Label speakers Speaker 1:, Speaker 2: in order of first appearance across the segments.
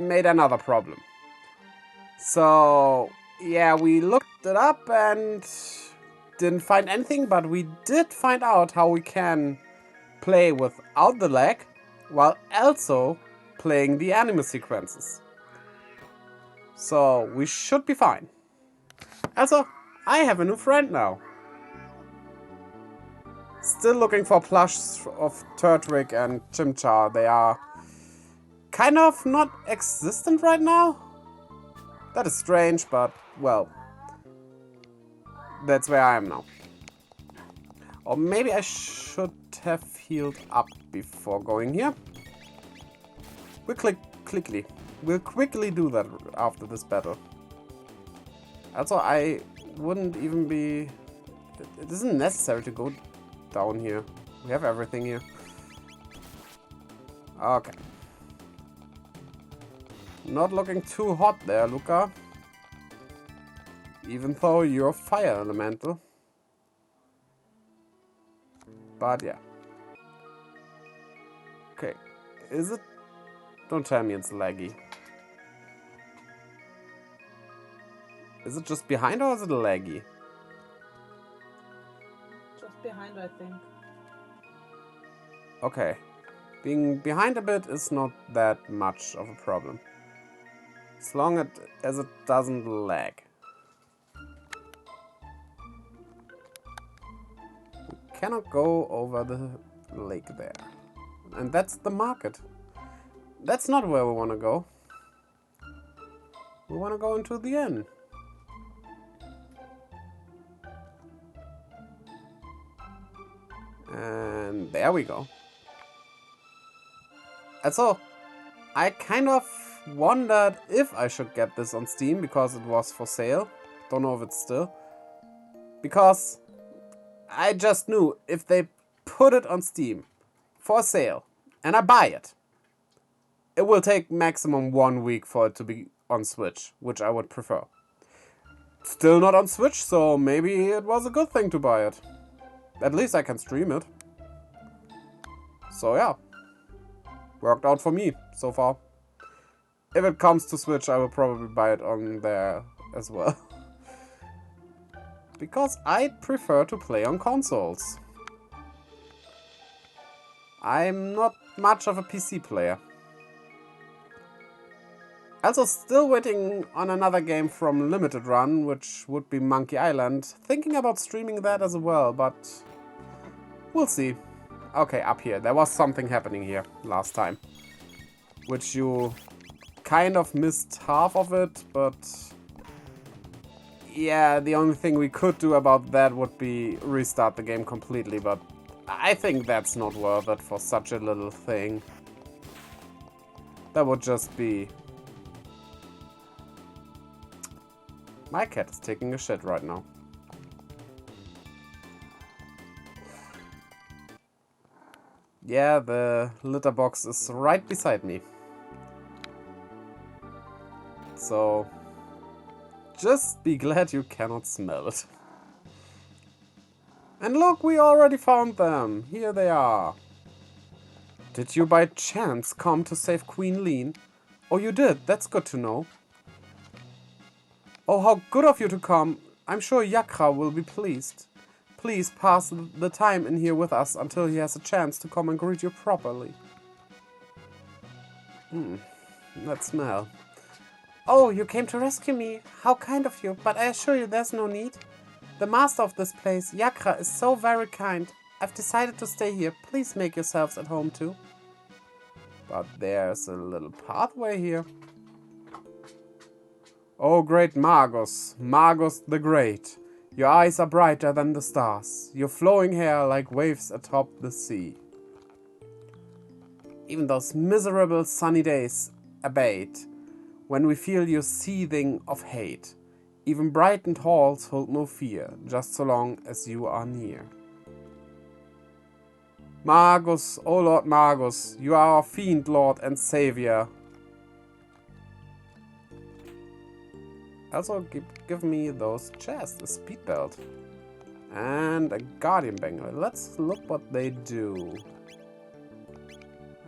Speaker 1: made another problem. So, yeah, we looked it up and didn't find anything, but we did find out how we can play without the lag, while also playing the anime sequences. So, we should be fine. Also, I have a new friend now. Still looking for plushes of Turtwig and Chimchar. They are kind of not existent right now. That is strange, but, well, that's where I am now. Or maybe I should have healed up before going here. We'll quickly do that after this battle. Also, I wouldn't even be... It isn't necessary to go down here. We have everything here. Okay. Not looking too hot there, Luca. Even though you're fire elemental. But yeah. Okay. Is it? Don't tell me it's laggy. Is it just behind or is it laggy?
Speaker 2: Just behind, I think.
Speaker 1: Okay. Being behind a bit is not that much of a problem. As long as it doesn't lag. We cannot go over the lake there. And that's the market. That's not where we want to go. We want to go into the inn. And there we go. And so, I kind of wondered if I should get this on Steam because it was for sale. Don't know if it's still. Because I just knew if they put it on Steam for sale and I buy it, it will take maximum 1 week for it to be on Switch, which I would prefer. Still not on Switch, so maybe it was a good thing to buy it. At least I can stream it. So yeah. Worked out for me so far. If it comes to Switch, I will probably buy it on there as well. Because I prefer to play on consoles. I'm not much of a PC player. Also still waiting on another game from Limited Run, which would be Monkey Island. Thinking about streaming that as well, but we'll see. Okay, up here. There was something happening here last time. Which you kind of missed half of it, but... yeah, the only thing we could do about that would be restart the game completely, but I think that's not worth it for such a little thing. That would just be... My cat is taking a shit right now. Yeah, the litter box is right beside me. So, just be glad you cannot smell it. And look, we already found them. Here they are. Did you by chance come to save Queen Lean? Oh, you did. That's good to know. Oh, how good of you to come. I'm sure Yakra will be pleased. Please pass the time in here with us until he has a chance to come and greet you properly. That smell. Oh, you came to rescue me. How kind of you, but I assure you there's no need. The master of this place, Yakra, is so very kind. I've decided to stay here. Please make yourselves at home too. But there's a little pathway here. Oh, great Magus, Magus the Great. Your eyes are brighter than the stars. Your flowing hair like waves atop the sea. Even those miserable sunny days abate when we feel your seething of hate. Even brightened halls hold no fear, just so long as you are near. Magus, O Lord Magus, you are our fiend, Lord and Savior. Also, give me those chests, a speed belt. And a guardian bangle. Let's look what they do.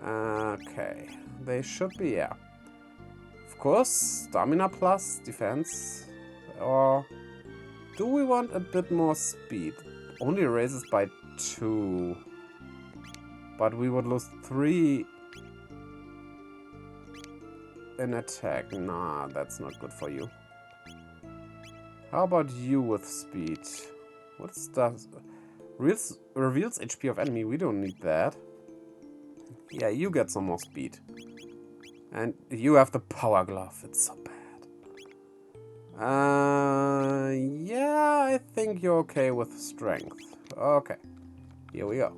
Speaker 1: Okay, they should be, yeah. course, stamina plus, defense. Or do we want a bit more speed? Only raises by 2. But we would lose 3 in attack. Nah, that's not good for you. How about you with speed? What's that? Reveals HP of enemy. We don't need that. Yeah, you get some more speed. And you have the power glove. It's so bad. Yeah, I think you're okay with strength. Okay. Here we go.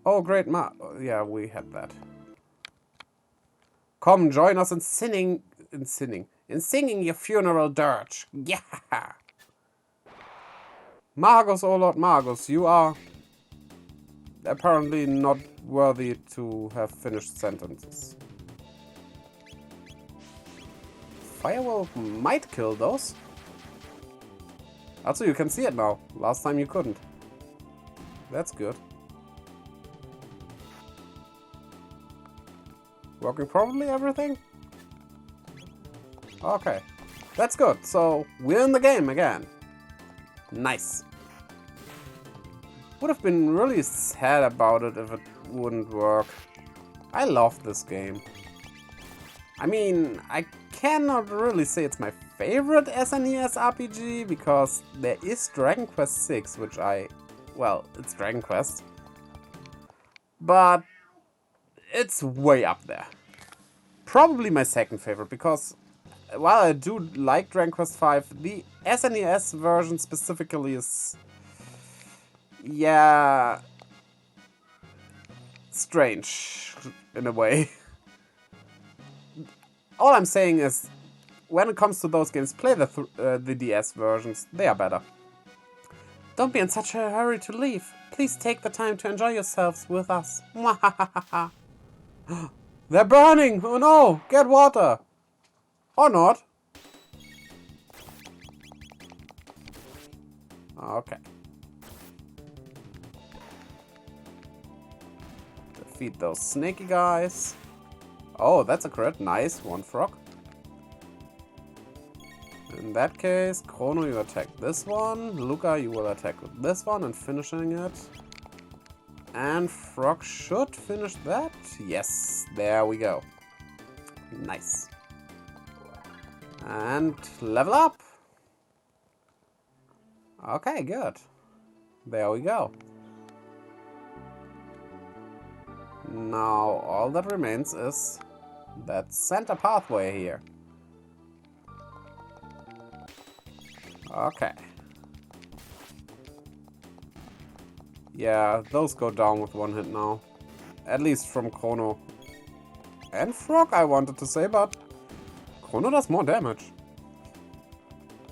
Speaker 1: Oh, great yeah, we had that. Come, join us in singing your funeral dirge. Yeah! Magus, oh Lord Magus, you are apparently not worthy to have finished sentences. Firewall might kill those. Also, you can see it now. Last time you couldn't. That's good. Working probably everything? Okay. That's good. So, we're in the game again. Nice. Would have been really sad about it if it wouldn't work. I love this game. I mean, I cannot really say it's my favorite SNES RPG because there is Dragon Quest VI, which well, it's Dragon Quest. But it's way up there. Probably my second favorite because while I do like Dragon Quest V, the SNES version specifically is, yeah, strange in a way. All I'm saying is, when it comes to those games, play the DS versions. They are better. Don't be in such a hurry to leave. Please take the time to enjoy yourselves with us. They're burning! Oh no! Get water! Or not. Okay. Defeat those snaky guys. Oh, that's a crit. Nice. One frog. In that case, Chrono, you attack this one. Luca, you will attack with this one and finishing it. And Frog should finish that. Yes, there we go. Nice. And level up. Okay, good. There we go. Now, all that remains is that center pathway here. Okay. Yeah, those go down with one hit now. At least from Chrono. And Frog, I wanted to say, but Chrono does more damage.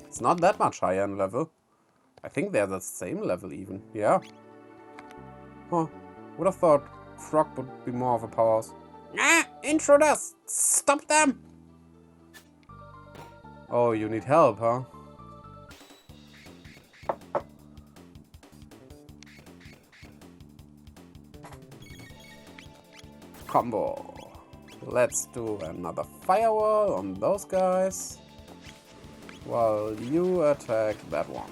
Speaker 1: It's not that much higher in level. I think they're the same level even, yeah. Huh, would have thought Frog would be more of a powerhouse. Ah, intruders! Stop them! Oh, you need help, huh? Combo. Let's do another firewall on those guys. While you attack that one.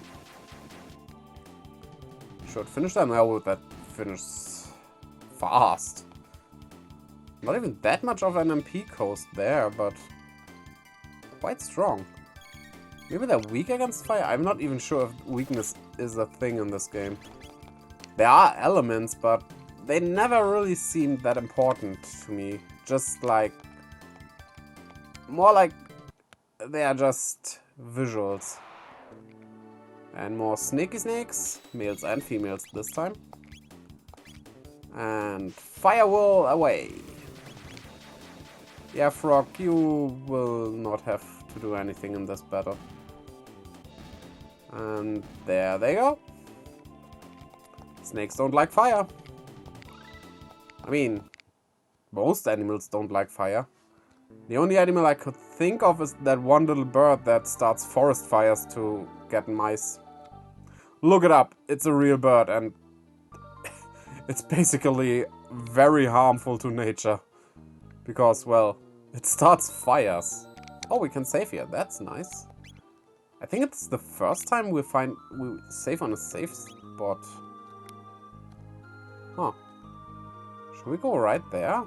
Speaker 1: Should finish that now. Would that finish fast? Not even that much of an MP cost there, but quite strong. Maybe they're weak against fire? I'm not even sure if weakness is a thing in this game. There are elements, but they never really seemed that important to me. Just like, more like they are just visuals. And more snaky snakes, males and females this time. And firewall away. Yeah, Frog, you will not have to do anything in this battle. And there they go. Snakes don't like fire. I mean, most animals don't like fire. The only animal I could think of is that one little bird that starts forest fires to get mice. Look it up. It's a real bird and it's basically very harmful to nature. Because, well, it starts fires. Oh, we can save here. That's nice. I think it's the first time we save on a safe spot. Huh. Should we go right there?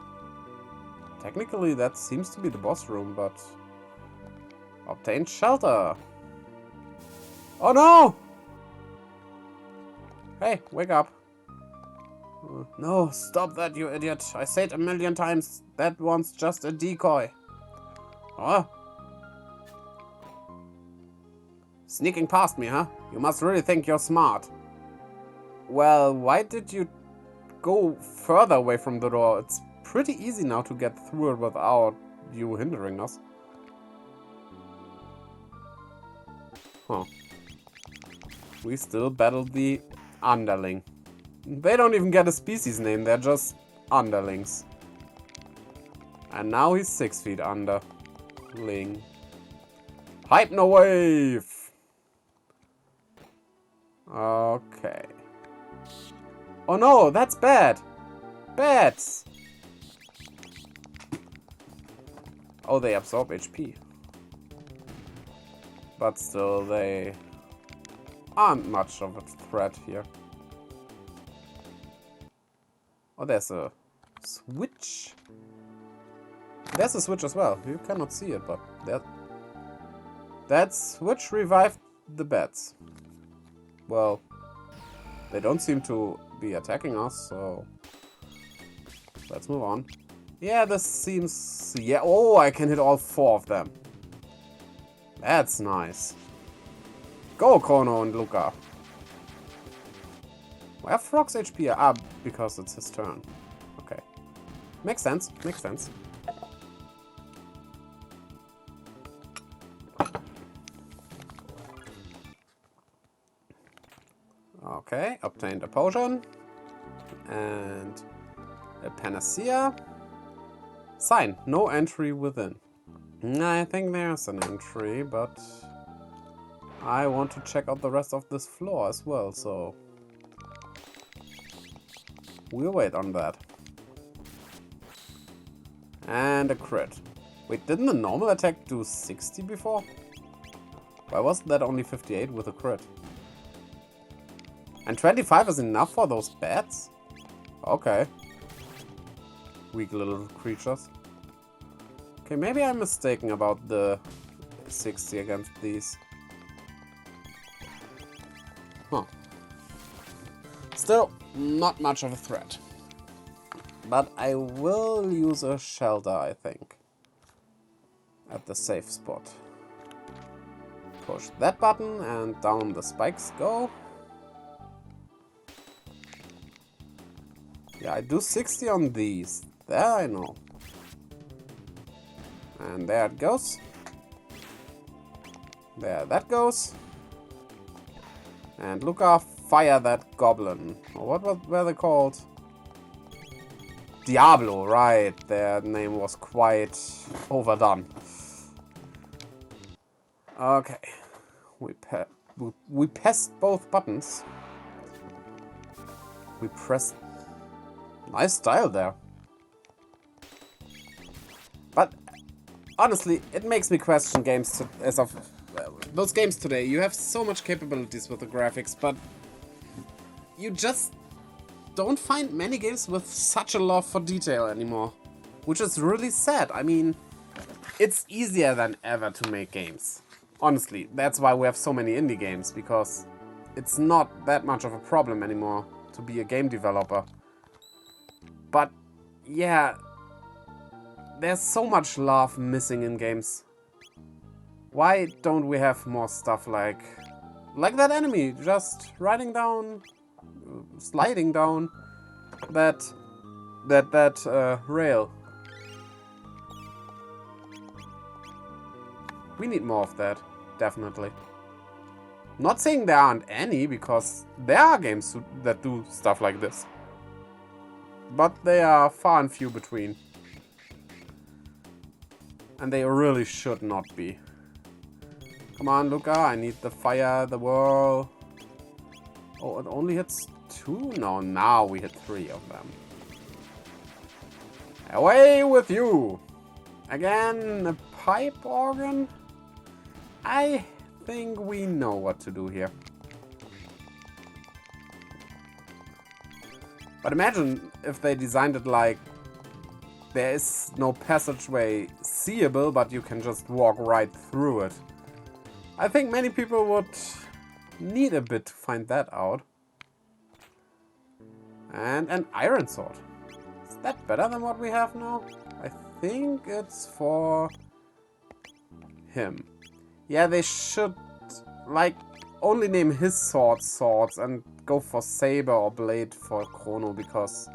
Speaker 1: Technically, that seems to be the boss room, but... Obtain shelter! Oh no! Hey, wake up. No, stop that, you idiot. I said a million times, that one's just a decoy. Oh? Sneaking past me, huh? You must really think you're smart. Well, why did you go further away from the door? It's pretty easy now to get through it without you hindering us. Huh. We still battled the underling. They don't even get a species name, they're just underlings. And now he's 6 feet underling. Hypno wave! Okay. Oh no, that's bad! Bats! Oh, they absorb HP. But still, they aren't much of a threat here. Oh, there's a switch. There's a switch as well. You cannot see it, but that switch revived the bats. Well, they don't seem to be attacking us, so let's move on. Yeah, this seems... Yeah, oh, I can hit all 4 of them. That's nice. Go, Chrono and Luca. Why are Frog's HP? Ah, because it's his turn. Okay. Makes sense. Makes sense. Okay, obtained a potion. And a panacea. Sign, no entry within. I think there's an entry, but I want to check out the rest of this floor as well, so we'll wait on that. And a crit. Wait, didn't the normal attack do 60 before? Why wasn't that only 58 with a crit? And 25 is enough for those bats? Okay. Weak little creatures. Okay, maybe I'm mistaken about the 60 against these. Huh. Still, not much of a threat. But I will use a shelter, I think. At the safe spot. Push that button and down the spikes go. Yeah, I do 60 on these. That I know. And there it goes. There that goes. And Luca, fire that goblin. Or what were they called? Diablo, right. Their name was quite overdone. Okay. We pressed both buttons. We pressed... Nice style there. But honestly, it makes me question games those games today. You have so much capabilities with the graphics, but you just don't find many games with such a love for detail anymore. Which is really sad. I mean, it's easier than ever to make games. Honestly, that's why we have so many indie games, because it's not that much of a problem anymore to be a game developer. But yeah, there's so much love missing in games. Why don't we have more stuff like that enemy just sliding down that rail? We need more of that, definitely. Not saying there aren't any, because there are games that do stuff like this. But they are far and few between. And they really should not be. Come on, Luca, I need the fire, the whirl. Oh, it only hits 2? No, now we hit 3 of them. Away with you! Again, a pipe organ? I think we know what to do here. But imagine if they designed it like there is no passageway seeable, but you can just walk right through it. I think many people would need a bit to find that out. And an iron sword. Is that better than what we have now? I think it's for him. Yeah, they should like only name his swords and go for saber or blade for Chrono, because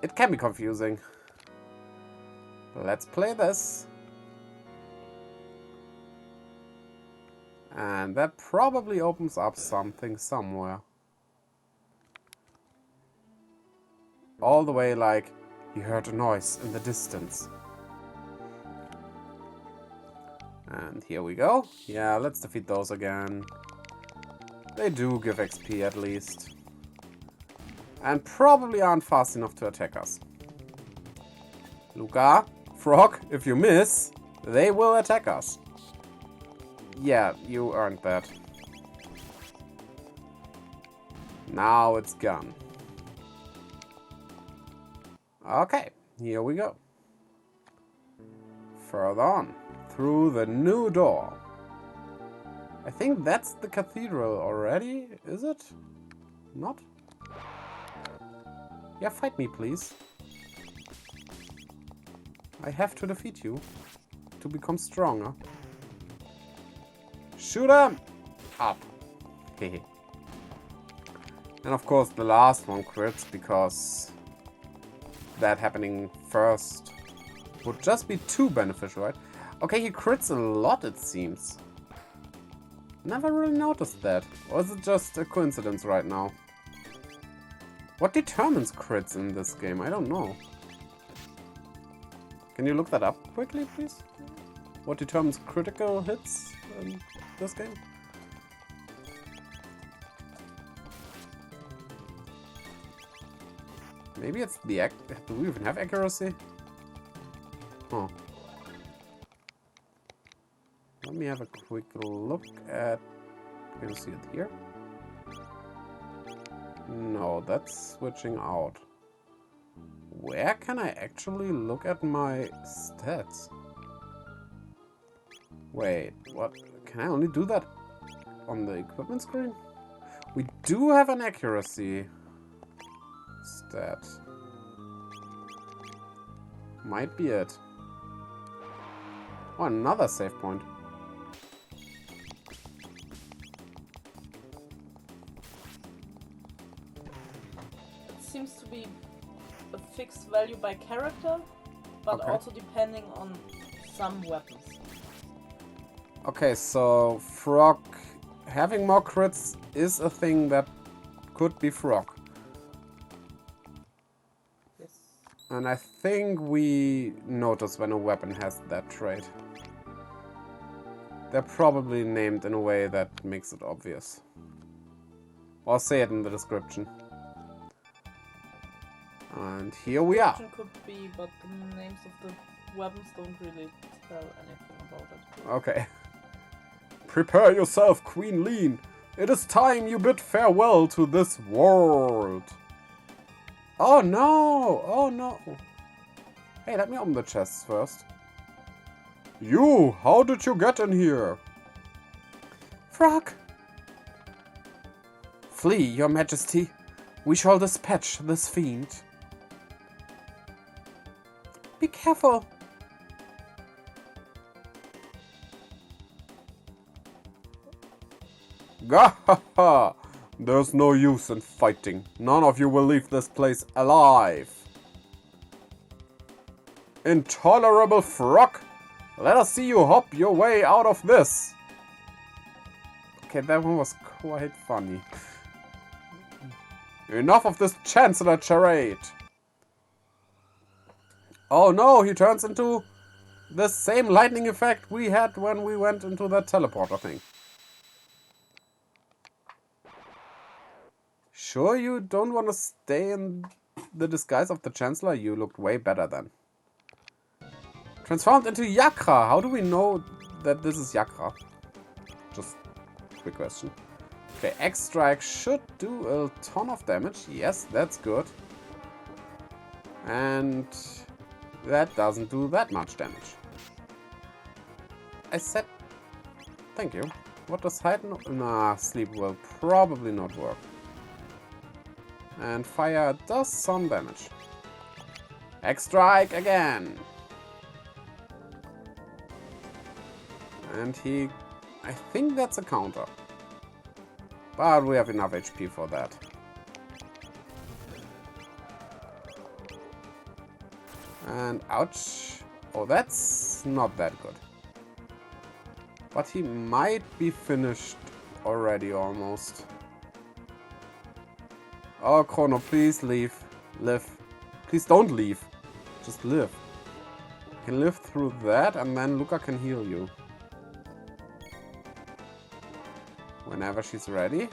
Speaker 1: it can be confusing. Let's play this. And that probably opens up something somewhere. All the way like, he heard a noise in the distance. And here we go. Yeah, let's defeat those again. They do give XP at least. And probably aren't fast enough to attack us. Luca, Frog, if you miss, they will attack us. Yeah, you earned that. Now it's gone. Okay, here we go. Further on, through the new door. I think that's the cathedral already, is it? Not? Yeah, fight me, please. I have to defeat you to become stronger. Shoot him! Up. Hehe. And of course the last one crits, because that happening first would just be too beneficial, right? Okay, he crits a lot, it seems. Never really noticed that. Or is it just a coincidence right now? What determines crits in this game? I don't know. Can you look that up quickly, please? What determines critical hits in this game? Maybe it's the do we even have accuracy? Huh. Let me have a quick look at... Can you see it here? No, that's switching out. Where can I actually look at my stats? Wait, what? Can I only do that on the equipment screen? We do have an accuracy stat. Might be it. Oh, another save point.
Speaker 2: It seems to be a fixed value by character, but
Speaker 1: okay.
Speaker 2: also depending on some weapons.
Speaker 1: Okay, so Frog having more crits is a thing that could be Frog.
Speaker 2: Yes.
Speaker 1: And I think we notice when a weapon has that trait. They're probably named in a way that makes it obvious. Or say it in the description. And here we are.
Speaker 2: Could be, but the names of the weapons don't really tell anything about it.
Speaker 1: Okay. Prepare yourself, Queen Lean. It is time you bid farewell to this world. Oh no! Oh no! Hey, let me open the chests first. You! How did you get in here? Frog! Flee, your majesty. We shall dispatch this fiend. Be careful. Gahaha! There's no use in fighting. None of you will leave this place alive. Intolerable Frog! Let us see you hop your way out of this. Okay, that one was quite funny. Enough of this Chancellor charade. Oh no, he turns into the same lightning effect we had when we went into that teleporter thing. Sure you don't want to stay in the disguise of the Chancellor, you looked way better then. Transformed into Yakra. How do we know that this is Yakra? Just quick question. Okay, X-Strike should do a ton of damage. Yes, that's good. And that doesn't do that much damage. I said thank you. What does hide? Nah, sleep will probably not work. And fire does some damage. X-Strike again. And he... I think that's a counter. But we have enough HP for that. And ouch. Oh, that's not that good. But he might be finished already almost. Oh, Chrono, please leave. Live. Please don't leave. Just live. You can live through that and then Luca can heal you. Whenever she's ready.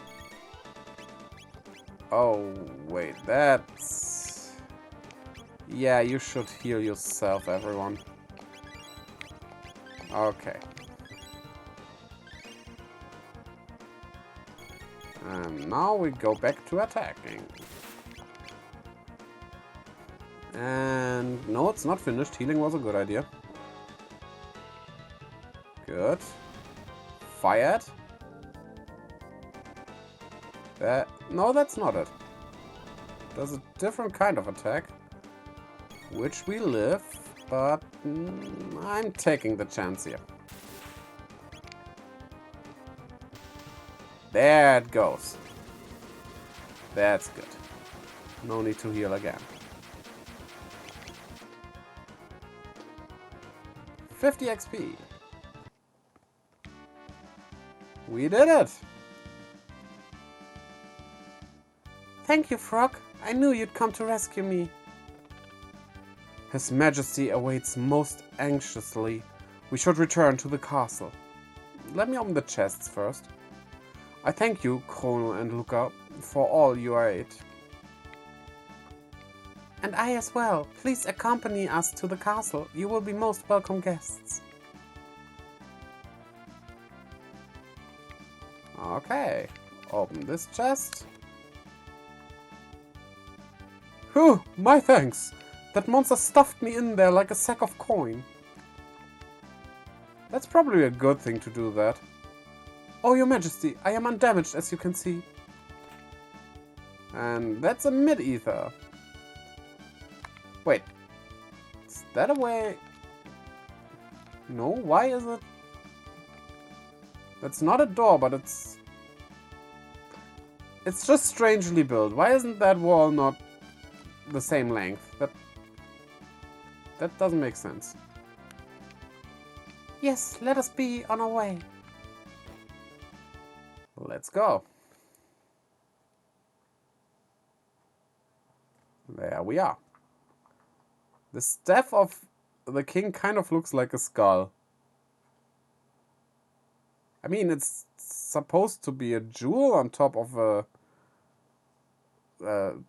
Speaker 1: Oh, wait, that's... Yeah, you should heal yourself, everyone. Okay. And now we go back to attacking. And no, it's not finished. Healing was a good idea. Good. Fired. No, that's not it. There's a different kind of attack. Which we live, but I'm taking the chance here. There it goes. That's good. No need to heal again. 50 XP. We did it! Thank you, Frog. I knew you'd come to rescue me. His Majesty awaits most anxiously. We should return to the castle. Let me open the chests first. I thank you, Chrono and Luca, for all your aid. And I as well. Please accompany us to the castle. You will be most welcome guests. Okay. Open this chest. Whew, my thanks. That monster stuffed me in there like a sack of coin. That's probably a good thing to do that. Oh, Your Majesty, I am undamaged, as you can see. And that's a mid-ether. Wait. Is that a way... No, why is it... That's not a door, but it's... It's just strangely built. Why isn't that wall not the same length? That doesn't make sense. Yes, let us be on our way. Let's go. There we are. The staff of the king kind of looks like a skull. I mean, it's supposed to be a jewel on top of a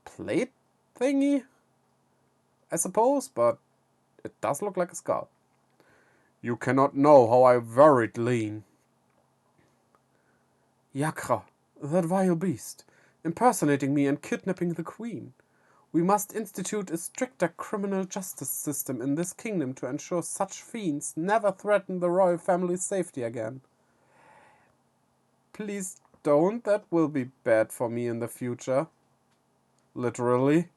Speaker 1: plate thingy, I suppose, but it does look like a skull. You cannot know how I worried lean. Yakra, that vile beast, impersonating me and kidnapping the queen. We must institute a stricter criminal justice system in this kingdom to ensure such fiends never threaten the royal family's safety again. Please don't, that will be bad for me in the future. Literally.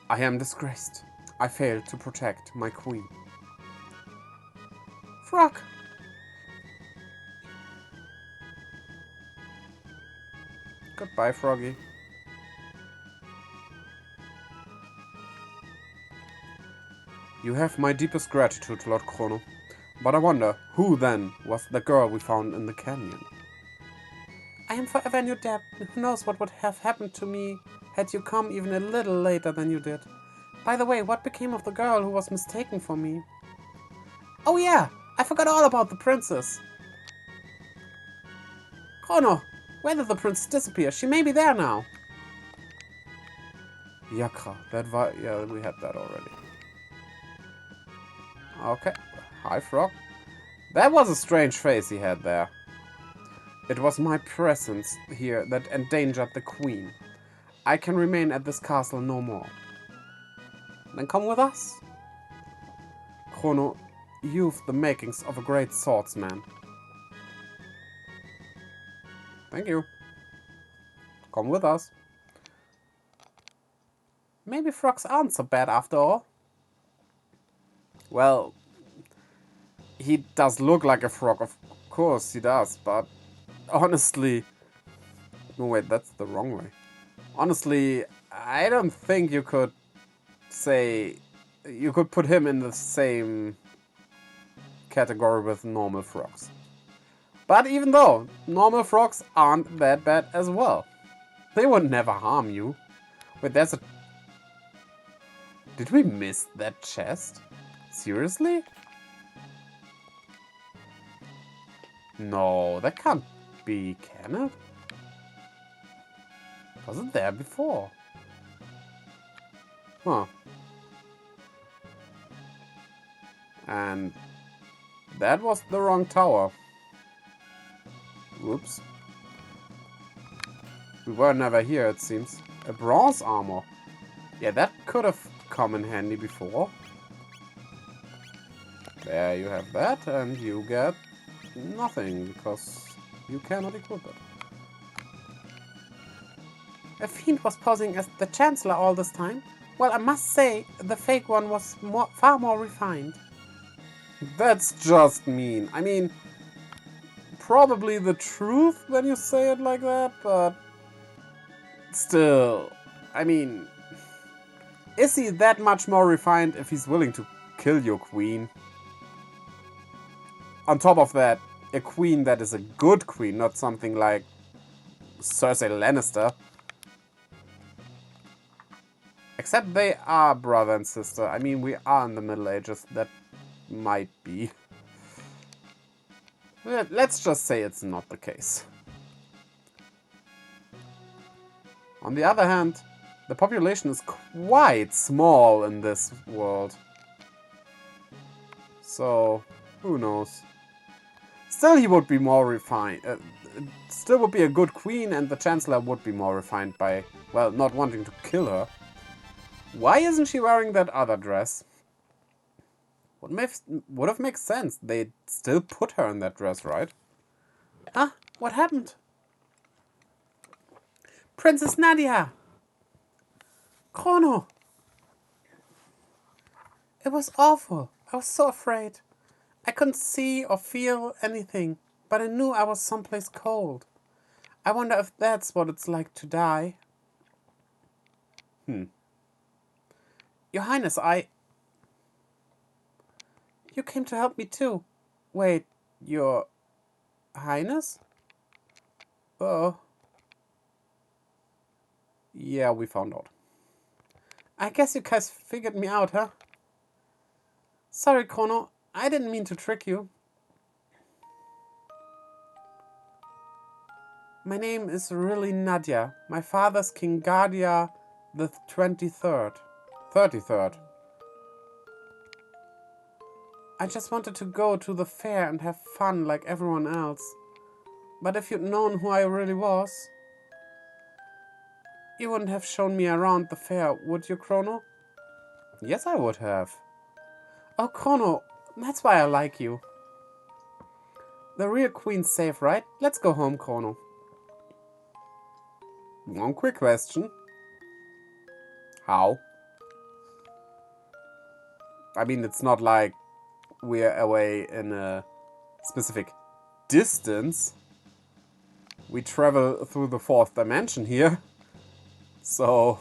Speaker 1: I am disgraced. I failed to protect my queen. Frog! Goodbye, Froggy. You have my deepest gratitude, Lord Chrono. But I wonder, who then was the girl we found in the canyon? I am forever in your debt. Who knows what would have happened to me had you come even a little later than you did. By the way, what became of the girl who was mistaken for me? Oh yeah, I forgot all about the princess. Chrono, where did the princess disappear? She may be there now. Yakra, yeah, we had that already. Okay, hi frog. That was a strange face he had there. It was my presence here that endangered the queen. I can remain at this castle no more. Then come with us. Chrono, you've the makings of a great swordsman. Thank you. Come with us. Maybe frogs aren't so bad after all. Well, he does look like a frog, of course he does, but honestly... No, wait, that's the wrong way. Honestly, I don't think you could say... You could put him in the same category with normal frogs. But even though, normal frogs aren't that bad as well. They would never harm you. Wait, there's a... Did we miss that chest? Seriously? No, that can't be, can it? Wasn't there before? Huh. And that was the wrong tower. Whoops. We were never here, it seems. A bronze armor. Yeah, that could have come in handy before. There you have that, and you get nothing, because you cannot equip it. A fiend was posing as the Chancellor all this time? Well, I must say, the fake one was far more refined. That's just mean. I mean, probably the truth when you say it like that, but still, I mean, is he that much more refined if he's willing to kill your queen? On top of that, a queen that is a good queen, not something like Cersei Lannister. Except they are brother and sister. I mean, we are in the Middle Ages. That might be. Let's just say it's not the case. On the other hand, the population is quite small in this world. So, who knows? Still, he would be more refined. Still would be a good queen, and the Chancellor would be more refined by, well, not wanting to kill her. Why isn't she wearing that other dress? Would have made sense. They'd still put her in that dress, right? Ah, what happened? Princess Nadia! Chrono! It was awful. I was so afraid. I couldn't see or feel anything, but I knew I was someplace cold. I wonder if that's what it's like to die. Your Highness, You came to help me too. Wait, Your Highness? Oh. Yeah, we found out. I guess you guys figured me out, huh? Sorry, Chrono. I didn't mean to trick you. My name is really Nadia. My father's King Guardia the 33rd. I just wanted to go to the fair and have fun like everyone else. But if you'd known who I really was, you wouldn't have shown me around the fair, would you, Chrono? Yes, I would have. Oh, Chrono, that's why I like you. The real queen's safe, right? Let's go home, Chrono. One quick question. How? I mean, it's not like we're away in a specific distance. We travel through the 4th dimension here. So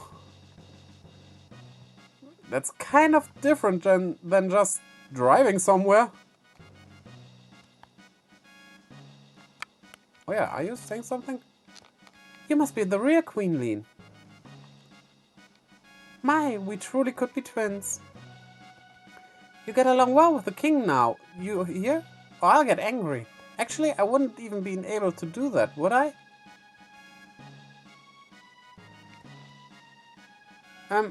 Speaker 1: that's kind of different than just driving somewhere. Oh yeah, are you saying something? You must be the real Queen Lean. My, we truly could be twins. You get along well with the king now. You hear? Or I'll get angry. Actually, I wouldn't even been able to do that, would I?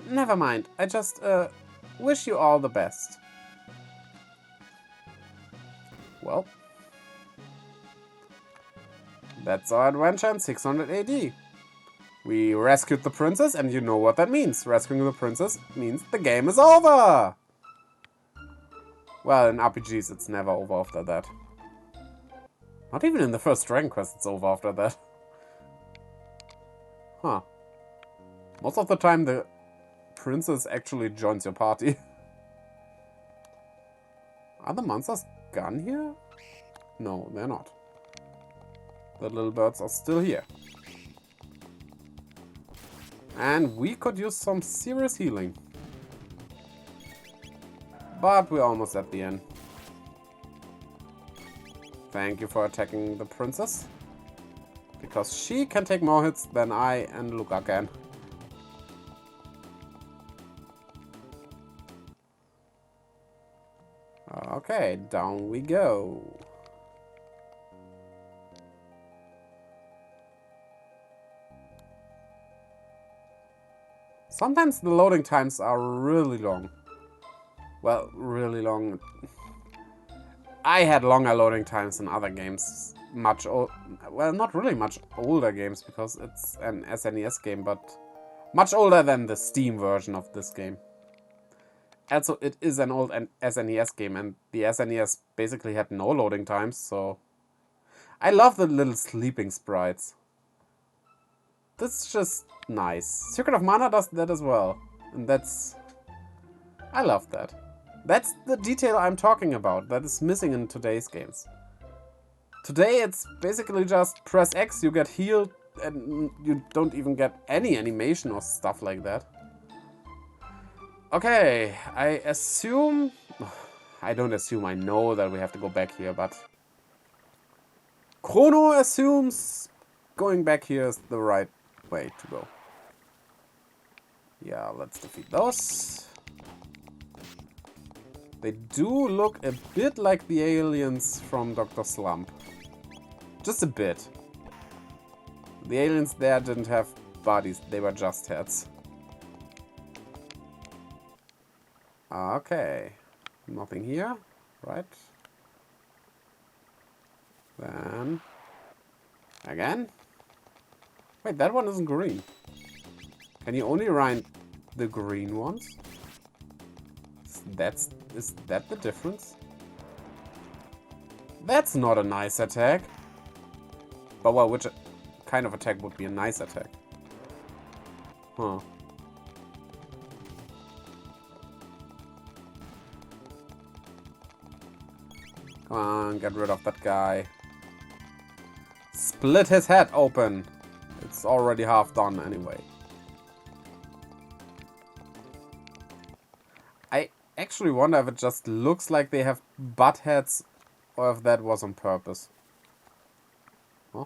Speaker 1: Never mind. I just, wish you all the best. Well. That's our adventure in 600 AD. We rescued the princess, and you know what that means. Rescuing the princess means the game is over! Well, in RPGs, it's never over after that. Not even in the first Dragon Quest, it's over after that. Huh. Most of the time, the princess actually joins your party. Are the monsters gone here? No, they're not. The little birds are still here. And we could use some serious healing. But we're almost at the end. Thank you for attacking the princess. Because she can take more hits than I and Luca can. Okay, down we go. Sometimes the loading times are really long. Well, really long. I had longer loading times in other games. Well, not really much older games because it's an SNES game, but much older than the Steam version of this game. Also, it is an old SNES game, and the SNES basically had no loading times, so... I love the little sleeping sprites. That's just nice. Secret of Mana does that as well. And that's... I love that. That's the detail I'm talking about that is missing in today's games. Today it's basically just press X, you get healed, and you don't even get any animation or stuff like that. Okay, I assume... I don't assume, I know that we have to go back here, but... Chrono assumes going back here is the right way to go. Yeah, let's defeat those. They do look a bit like the aliens from Dr. Slump. Just a bit. The aliens there didn't have bodies, they were just heads. Okay. Nothing here, right? Then... Again? Wait, that one isn't green. Can you only ride the green ones? Is that the difference? That's not a nice attack. But well, which kind of attack would be a nice attack? Huh. Come on, get rid of that guy. Split his head open. It's already half done anyway. I actually wonder if it just looks like they have butt heads or if that was on purpose. Huh?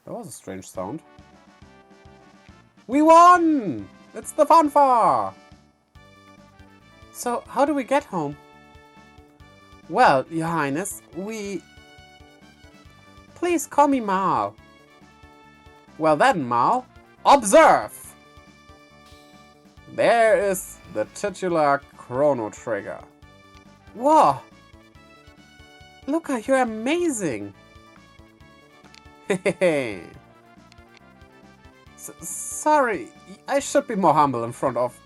Speaker 1: That was a strange sound. We won! It's the fanfare! So, how do we get home? Well, Your Highness, we... Please call me Mal. Well then, Mal, observe! There is the titular Chrono trigger. Whoa! Luca, you're amazing! Hehehe. Sorry, I should be more humble in front of...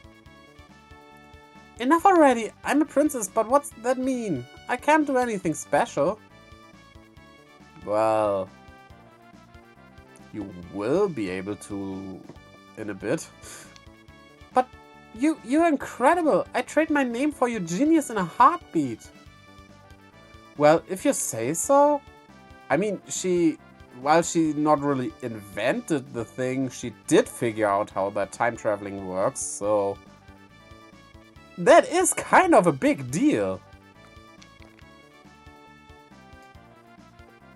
Speaker 1: Enough already! I'm a princess, but what's that mean? I can't do anything special. Well... You will be able to... in a bit. But you're incredible! I trade my name for your genius in a heartbeat! Well, if you say so... I mean, while she not really invented the thing, she did figure out how that time traveling works, so... That is kind of a big deal.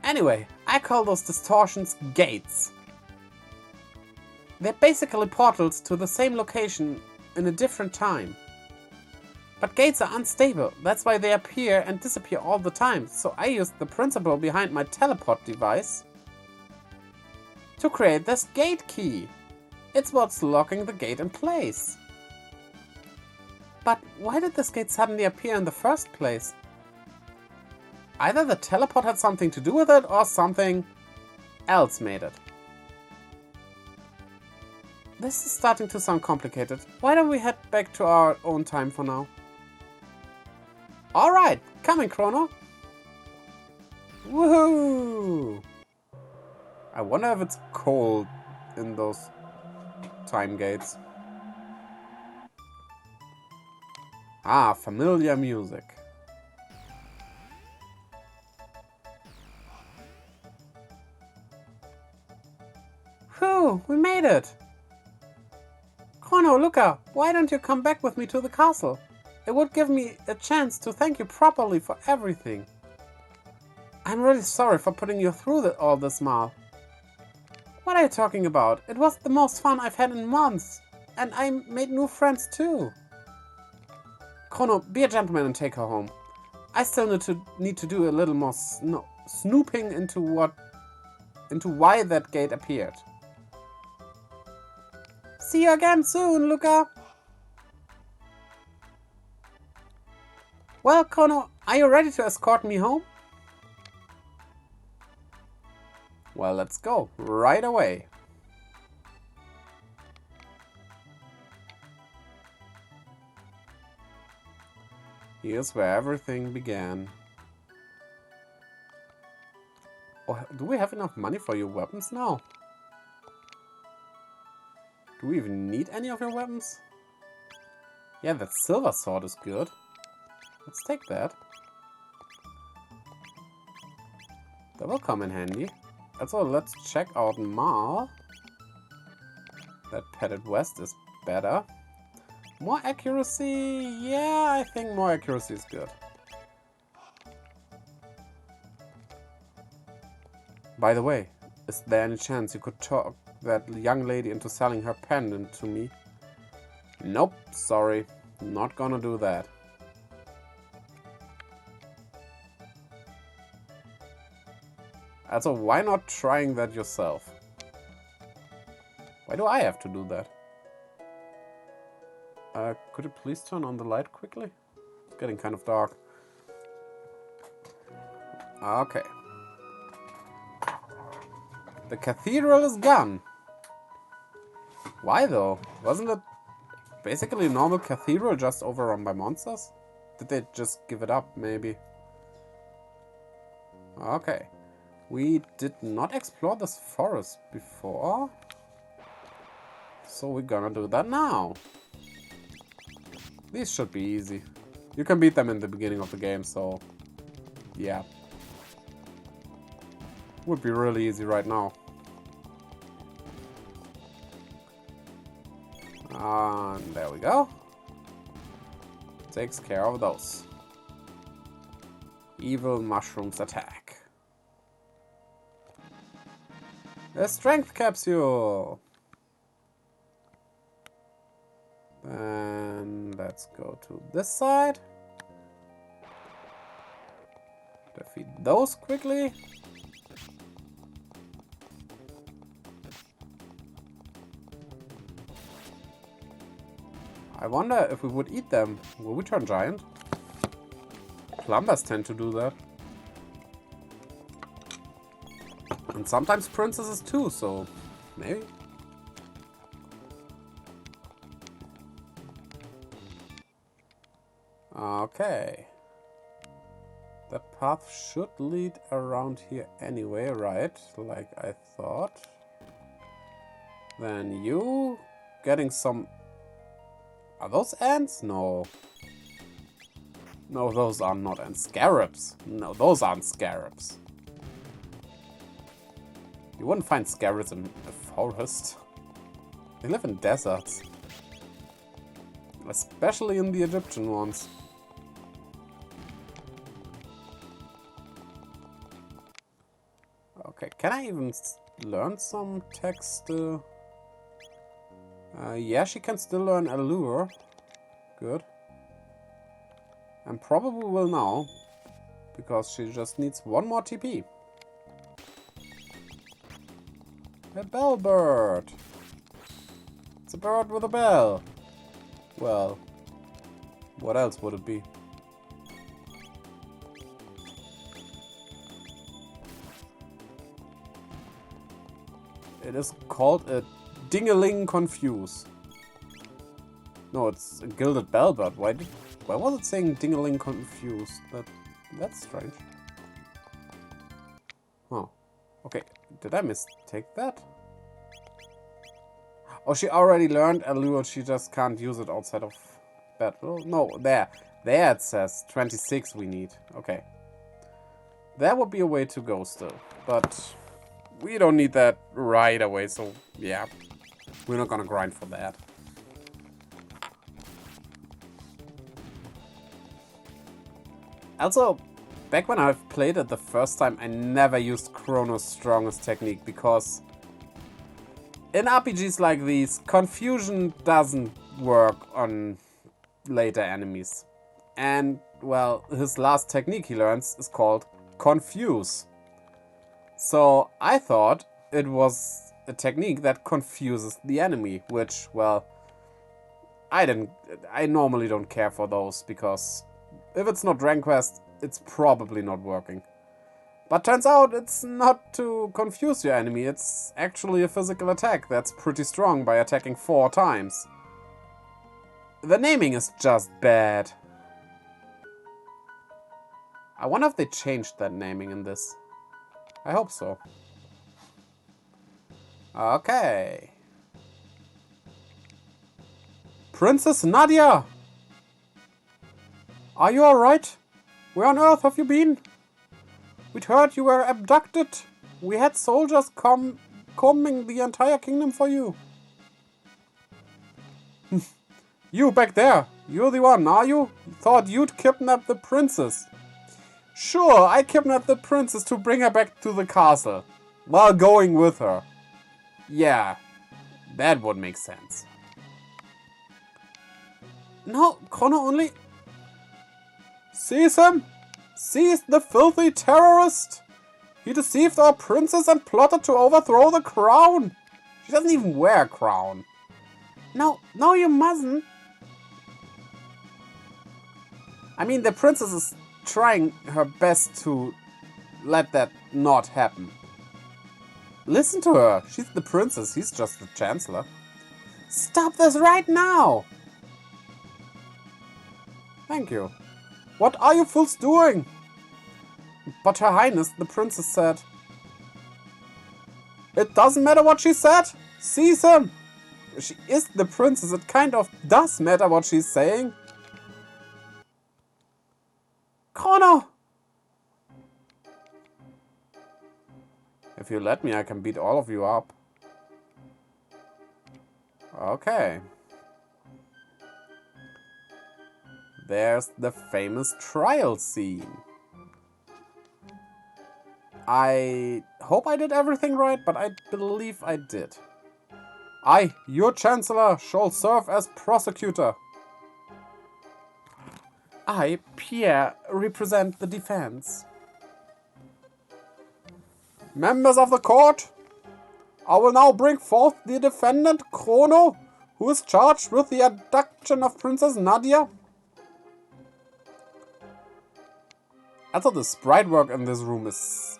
Speaker 1: Anyway, I call those distortions gates. They're basically portals to the same location in a different time. But gates are unstable. That's why they appear and disappear all the time. So I used the principle behind my teleport device to create this gate key. It's what's locking the gate in place. But why did this gate suddenly appear in the first place? Either the teleport had something to do with it or something else made it. This is starting to sound complicated. Why don't we head back to our own time for now? Alright, coming, Chrono. Woohoo! I wonder if it's cold in those time gates. Ah, familiar music. Whew, we made it! Chrono, Luca, why don't you come back with me to the castle? It would give me a chance to thank you properly for everything. I'm really sorry for putting you through all this, Mal. What are you talking about? It was the most fun I've had in months. And I made new friends too. Chrono, be a gentleman and take her home. I still need to do a little more snooping into why that gate appeared. See you again soon, Luca. Well, Chrono, are you ready to escort me home? Well, let's go right away. Here's where everything began. Oh, do we have enough money for your weapons now? Do we even need any of your weapons? Yeah, that silver sword is good. Let's take that. That will come in handy. Also, let's check out Mal. That padded vest is better. More accuracy? Yeah, I think more accuracy is good. By the way, is there any chance you could talk that young lady into selling her pendant to me? Nope, sorry. Not gonna do that. Also, why not trying that yourself? Why do I have to do that? Could you please turn on the light quickly? It's getting kind of dark. Okay. The cathedral is gone. Why though? Wasn't it basically a normal cathedral just overrun by monsters? Did they just give it up, maybe? Okay. We did not explore this forest before. So we're gonna do that now. These should be easy. You can beat them in the beginning of the game, so yeah. Would be really easy right now. And there we go. Takes care of those. Evil mushrooms attack. A strength capsule. Then let's go to this side. Defeat those quickly. I wonder if we would eat them, will we turn giant? Plumbers tend to do that. And sometimes princesses too, so maybe. Okay. The path should lead around here anyway, right? Like I thought. Then you getting some... Are those ants? No. No, those are not ants. Scarabs. No, those aren't scarabs. You wouldn't find scarabs in a forest. They live in deserts. Especially in the Egyptian ones. Okay, can I even learn some text? Yeah, she can still learn Allure. Good. And probably will now. Because she just needs one more TP. A bell bird. It's a bird with a bell. Well, what else would it be? It is called a ding-a-ling confuse. No, it's a gilded bellbird. Why was it saying ding-a-ling confuse? That's strange. Oh. Okay, did I mistake that? Oh, she already learned Allure, she just can't use it outside of battle. No, there. There it says 26 we need. Okay. That would be a way to go still. But we don't need that right away, so yeah. We're not gonna grind for that. Also, back when I've played it the first time, I never used Chrono's strongest technique because in RPGs like these, confusion doesn't work on later enemies. And, well, his last technique he learns is called Confuse. So I thought it was a technique that confuses the enemy, which, well, I normally don't care for those because if it's not Rank Quest, it's probably not working. But turns out it's not to confuse your enemy, it's actually a physical attack that's pretty strong by attacking 4 times. The naming is just bad. I wonder if they changed that naming in this. I hope so. Okay. Princess Nadia! Are you alright? Where on earth have you been? We'd heard you were abducted. We had soldiers combing the entire kingdom for you. You back there. You're the one, are you? Thought you'd kidnap the princess. Sure, I kidnapped the princess to bring her back to the castle. While going with her. Yeah, that would make sense. No, Chrono only... Seize him! Seize the filthy terrorist! He deceived our princess and plotted to overthrow the crown! She doesn't even wear a crown. No, you mustn't. I mean, the princess is trying her best to let that not happen. Listen to her. She's the princess. He's just the chancellor. Stop this right now! Thank you. What are you fools doing? But Her Highness, the princess said. It doesn't matter what she said. Seize him. She is the princess. It kind of does matter what she's saying. Chrono! If you let me, I can beat all of you up. Okay. There's the famous trial scene. I hope I did everything right, but I believe I did. I, your Chancellor, shall serve as prosecutor. I, Pierre, represent the defense. Members of the court, I will now bring forth the defendant, Chrono, who is charged with the abduction of Princess Nadia. I thought the sprite work in this room is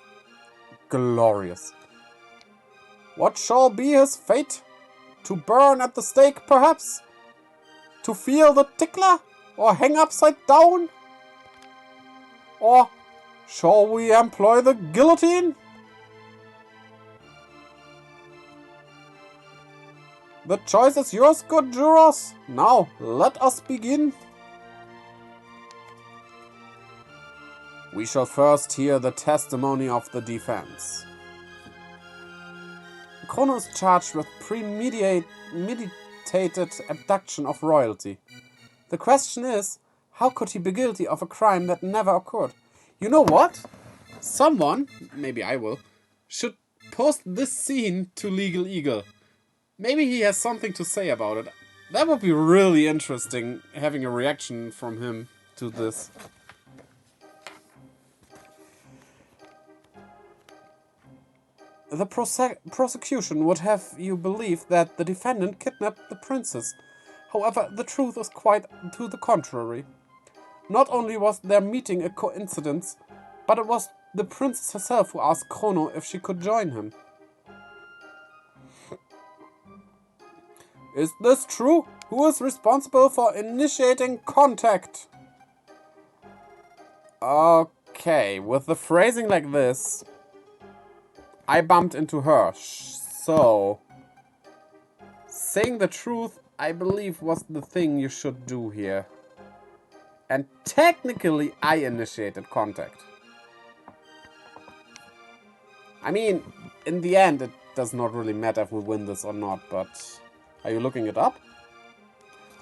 Speaker 1: glorious. What shall be his fate? To burn at the stake, perhaps? To feel the tickler? Or hang upside down? Or shall we employ the guillotine? The choice is yours, good jurors. Now, let us begin. We shall first hear the testimony of the defense. Chrono is charged with premeditated abduction of royalty. The question is, how could he be guilty of a crime that never occurred? You know what? Someone, maybe I will, should post this scene to Legal Eagle. Maybe he has something to say about it. That would be really interesting, having a reaction from him to this. The prosecution would have you believe that the defendant kidnapped the princess. However, the truth is quite to the contrary. Not only was their meeting a coincidence, but it was the princess herself who asked Chrono if she could join him. Is this true? Who is responsible for initiating contact? Okay, with the phrasing like this, I bumped into her. So, saying the truth, I believe, was the thing you should do here. And technically, I initiated contact. I mean, in the end, it does not really matter if we win this or not, but... Are you looking it up?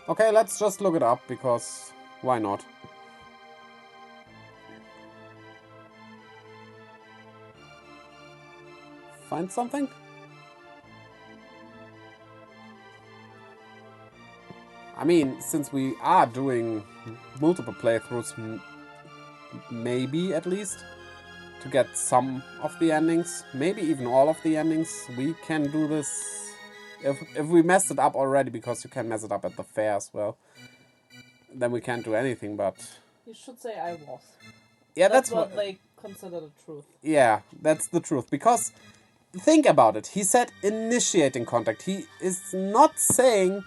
Speaker 1: Okay, let's just look it up, because why not? Find something? I mean, since we are doing multiple playthroughs, maybe at least, to get some of the endings, maybe even all of the endings, we can do this. If we messed it up already, because you can mess it up at the fair as well, then we can't do anything, but...
Speaker 2: You should say I was.
Speaker 1: Yeah,
Speaker 2: that's what they consider the truth.
Speaker 1: Yeah, that's the truth, because think about it. He said initiating contact. He is not saying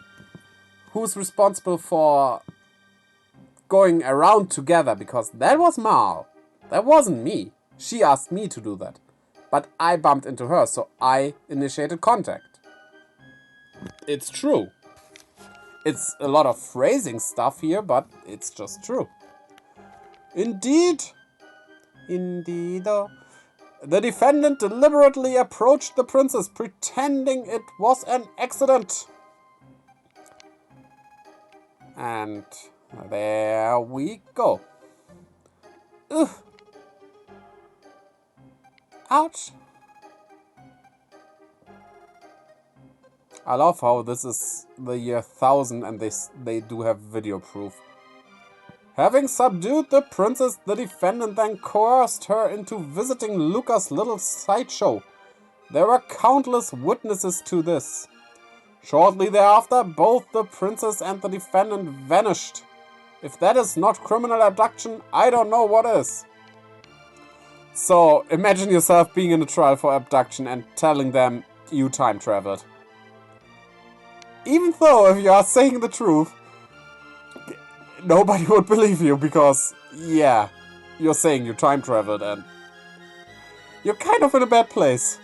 Speaker 1: who's responsible for going around together, because that was Mal. That wasn't me. She asked me to do that. But I bumped into her, so I initiated contact. It's true. It's a lot of phrasing stuff here, but it's just true. Indeed. Indeedo. The defendant deliberately approached the princess, pretending it was an accident. And there we go. Ugh. Ouch. I love how this is the year 1000 and they do have video proof. Having subdued the princess, the defendant then coerced her into visiting Luca's little sideshow. There were countless witnesses to this. Shortly thereafter, both the princess and the defendant vanished. If that is not criminal abduction, I don't know what is. So, imagine yourself being in a trial for abduction and telling them you time traveled. Even though if you are saying the truth, nobody would believe you because, yeah, you're saying you time traveled and you're kind of in a bad place.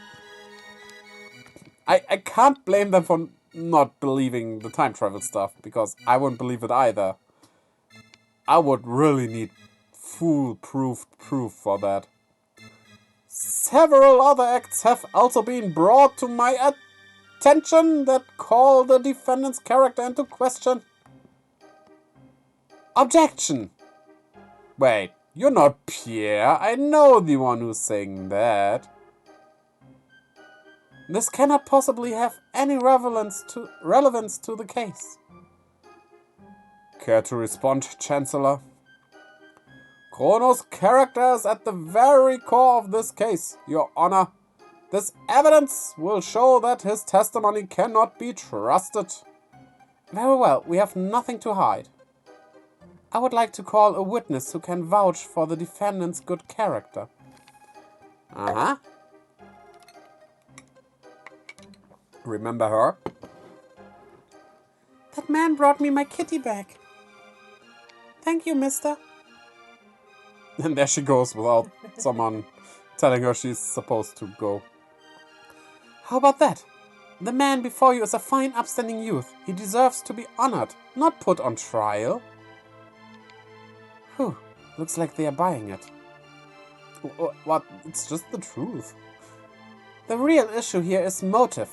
Speaker 1: I can't blame them for not believing the time travel stuff because I wouldn't believe it either. I would really need foolproof proof for that. Several other acts have also been brought to my attention that call the defendant's character into question. Objection! Wait, you're not Pierre. I know the one who's saying that. This cannot possibly have any relevance to the case. Care to respond, Chancellor? Chrono's character is at the very core of this case, Your Honor. This evidence will show that his testimony cannot be trusted. Very well, we have nothing to hide. I would like to call a witness who can vouch for the defendant's good character. Uh-huh. Remember her? That man brought me my kitty back. Thank you, mister. And there she goes without someone telling her she's supposed to go. How about that? The man before you is a fine, upstanding youth. He deserves to be honored, not put on trial. Whew, looks like they are buying it. What? It's just the truth. The real issue here is motive.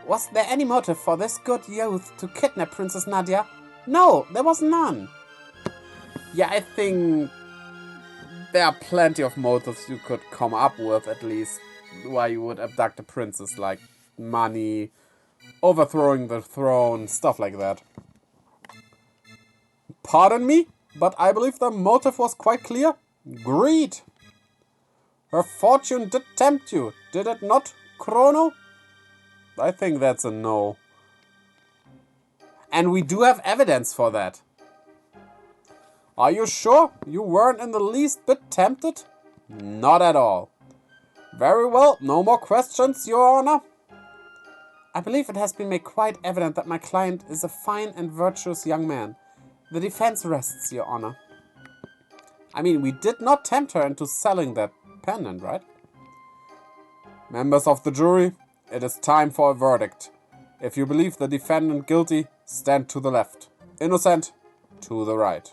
Speaker 1: Was there any motive for this good youth to kidnap Princess Nadia? No, there was none. Yeah, I think there are plenty of motives you could come up with, at least, why you would abduct a princess, like money, overthrowing the throne, stuff like that. Pardon me? but I believe the motive was quite clear. Greed. Her fortune did tempt you, did it not, Chrono? I think that's a no. And we do have evidence for that. Are you sure you weren't in the least bit tempted? Not at all. Very well, no more questions, Your Honor. I believe it has been made quite evident that my client is a fine and virtuous young man. The defense rests, Your Honor. I mean, we did not tempt her into selling that pendant, right? Members of the jury, it is time for a verdict. If you believe the defendant guilty, stand to the left. Innocent, to the right.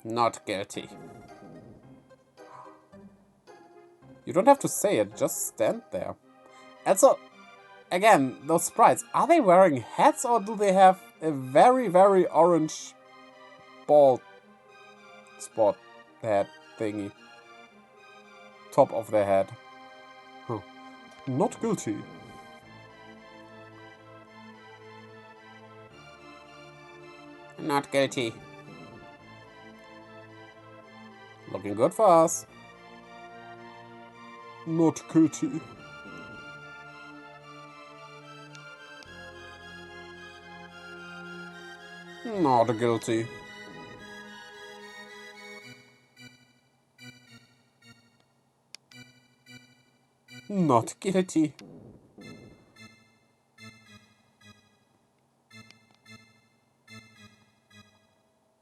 Speaker 1: Not guilty. You don't have to say it, just stand there. And so, again, those sprites, are they wearing hats or do they have a very, very orange bald spot head thingy? Top of their head. Huh. Not guilty. Not guilty. Looking good for us. Not guilty. Not guilty. Not guilty.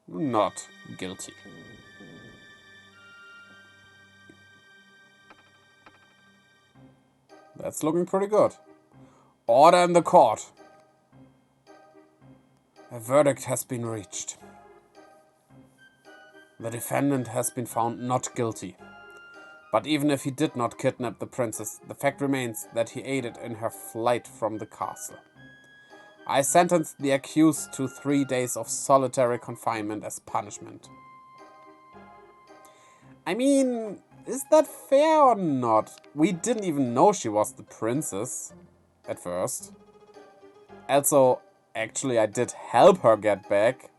Speaker 1: Not guilty. That's looking pretty good. Order in the court. A verdict has been reached. The defendant has been found not guilty. But even if he did not kidnap the princess, the fact remains that he aided in her flight from the castle. I sentenced the accused to 3 days of solitary confinement as punishment. I mean, is that fair or not? We didn't even know she was the princess at first. Also, actually, I did help her get back.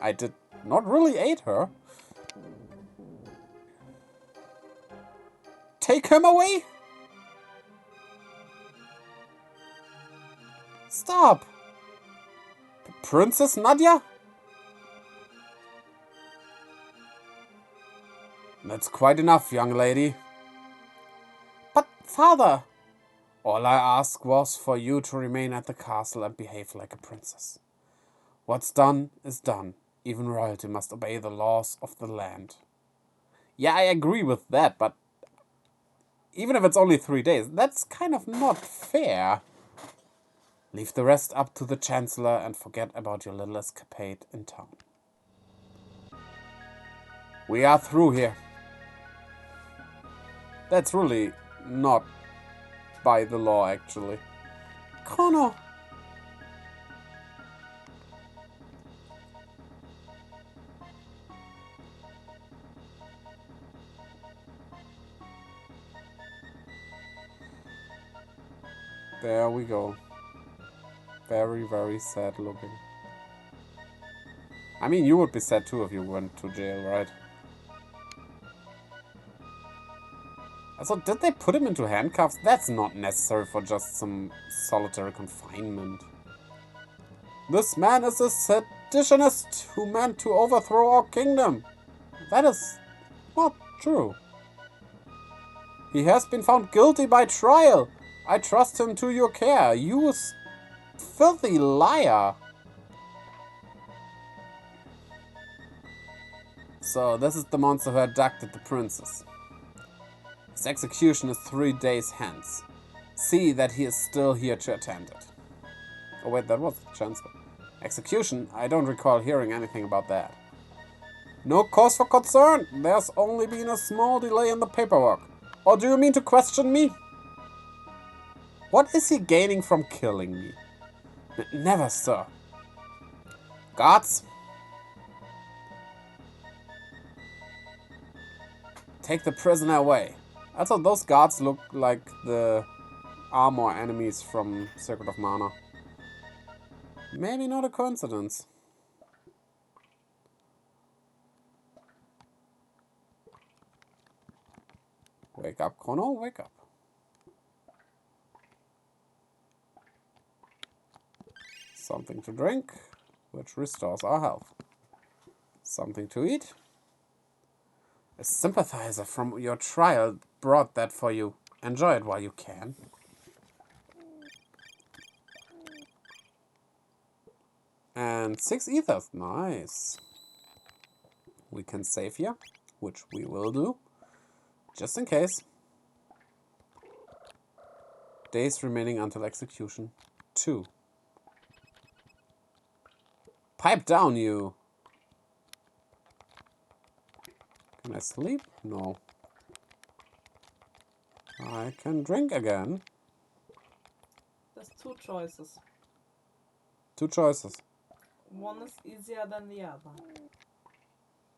Speaker 1: I did not really aid her. Take him away? Stop! Princess Nadia? That's quite enough, young lady. But, father, all I asked was for you to remain at the castle and behave like a princess. What's done is done. Even royalty must obey the laws of the land. Yeah, I agree with that, but even if it's only 3 days, that's kind of not fair. Leave the rest up to the Chancellor and forget about your little escapade in town. We are through here. That's really not by the law, actually. Chrono! There we go. Very, very sad looking. I mean, you would be sad too if you went to jail, right? So, did they put him into handcuffs? That's not necessary for just some solitary confinement. This man is a seditionist who meant to overthrow our kingdom. That is not true. He has been found guilty by trial. I trust him to your care. You filthy liar. So, this is the monster who abducted the princess. His execution is 3 days hence. See that he is still here to attend it. Oh wait, that was the chancellor. Execution? I don't recall hearing anything about that. No cause for concern. There's only been a small delay in the paperwork. Or do you mean to question me? What is he gaining from killing me? Never, sir. Guards? Take the prisoner away. I thought those guards look like the armor enemies from Secret of Mana. Maybe not a coincidence. Wake up, Chrono, wake up. Something to drink, which restores our health. Something to eat. A sympathizer from your trial brought that for you. Enjoy it while you can. And 6 ethers. Nice. We can save here, which we will do. Just in case. Days remaining until execution. 2. Pipe down, you! Can I sleep? No. I can drink again.
Speaker 2: There's 2 choices.
Speaker 1: 2 choices.
Speaker 2: One is easier than the other.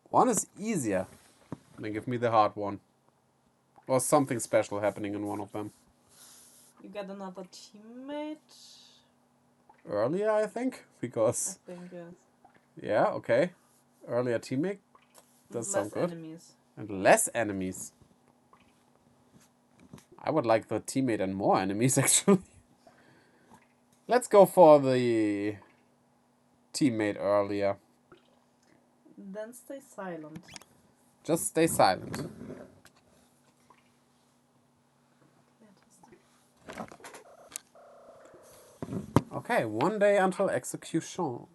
Speaker 1: One is easier. Then give me the hard one. Or something special happening in one of them.
Speaker 2: You get another teammate.
Speaker 1: Earlier, I think, because...
Speaker 2: I think, yes.
Speaker 1: Yeah, okay. Earlier teammate. Does sound good.
Speaker 2: Enemies.
Speaker 1: And less enemies. I would like the teammate and more enemies, actually. Let's go for the teammate earlier.
Speaker 2: Then stay silent.
Speaker 1: Just stay silent. Okay, 1 day until execution.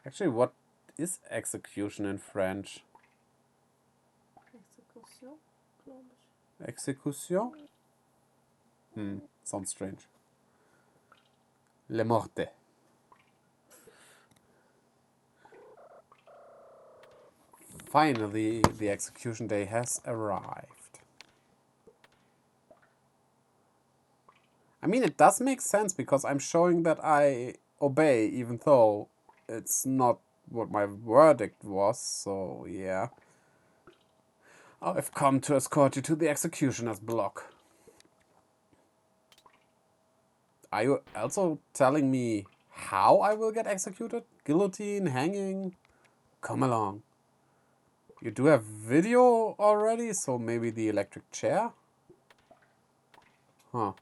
Speaker 1: Actually, what is execution in French?
Speaker 2: Execution, glaube ich.
Speaker 1: Execution? Sounds strange. Le morte. Finally, the execution day has arrived. I mean, it does make sense because I'm showing that I obey, even though it's not what my verdict was, so yeah. I've come to escort you to the executioner's block. Are you also telling me how I will get executed? Guillotine, hanging? Come along. You do have video already, so maybe the electric chair? Huh.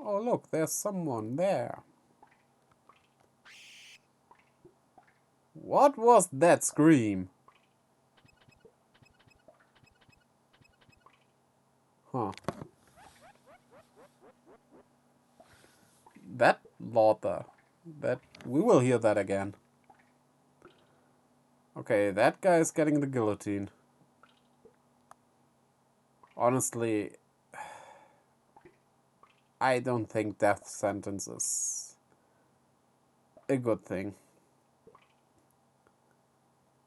Speaker 1: Oh, look, there's someone there. What was that scream? Huh. That laughter. That we will hear that again. Okay, that guy is getting the guillotine. Honestly, I don't think death sentence is a good thing.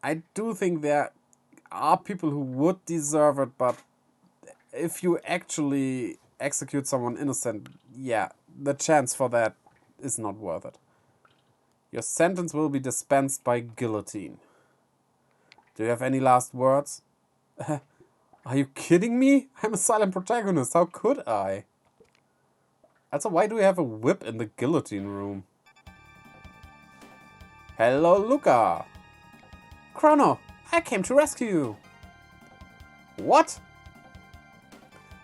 Speaker 1: I do think there are people who would deserve it, but if you actually execute someone innocent, yeah, the chance for that is not worth it. Your sentence will be dispensed by guillotine. Do you have any last words? Are you kidding me? I'm a silent protagonist. How could I? Also, why do we have a whip in the guillotine room? Hello, Luca. Chrono, I came to rescue you. What?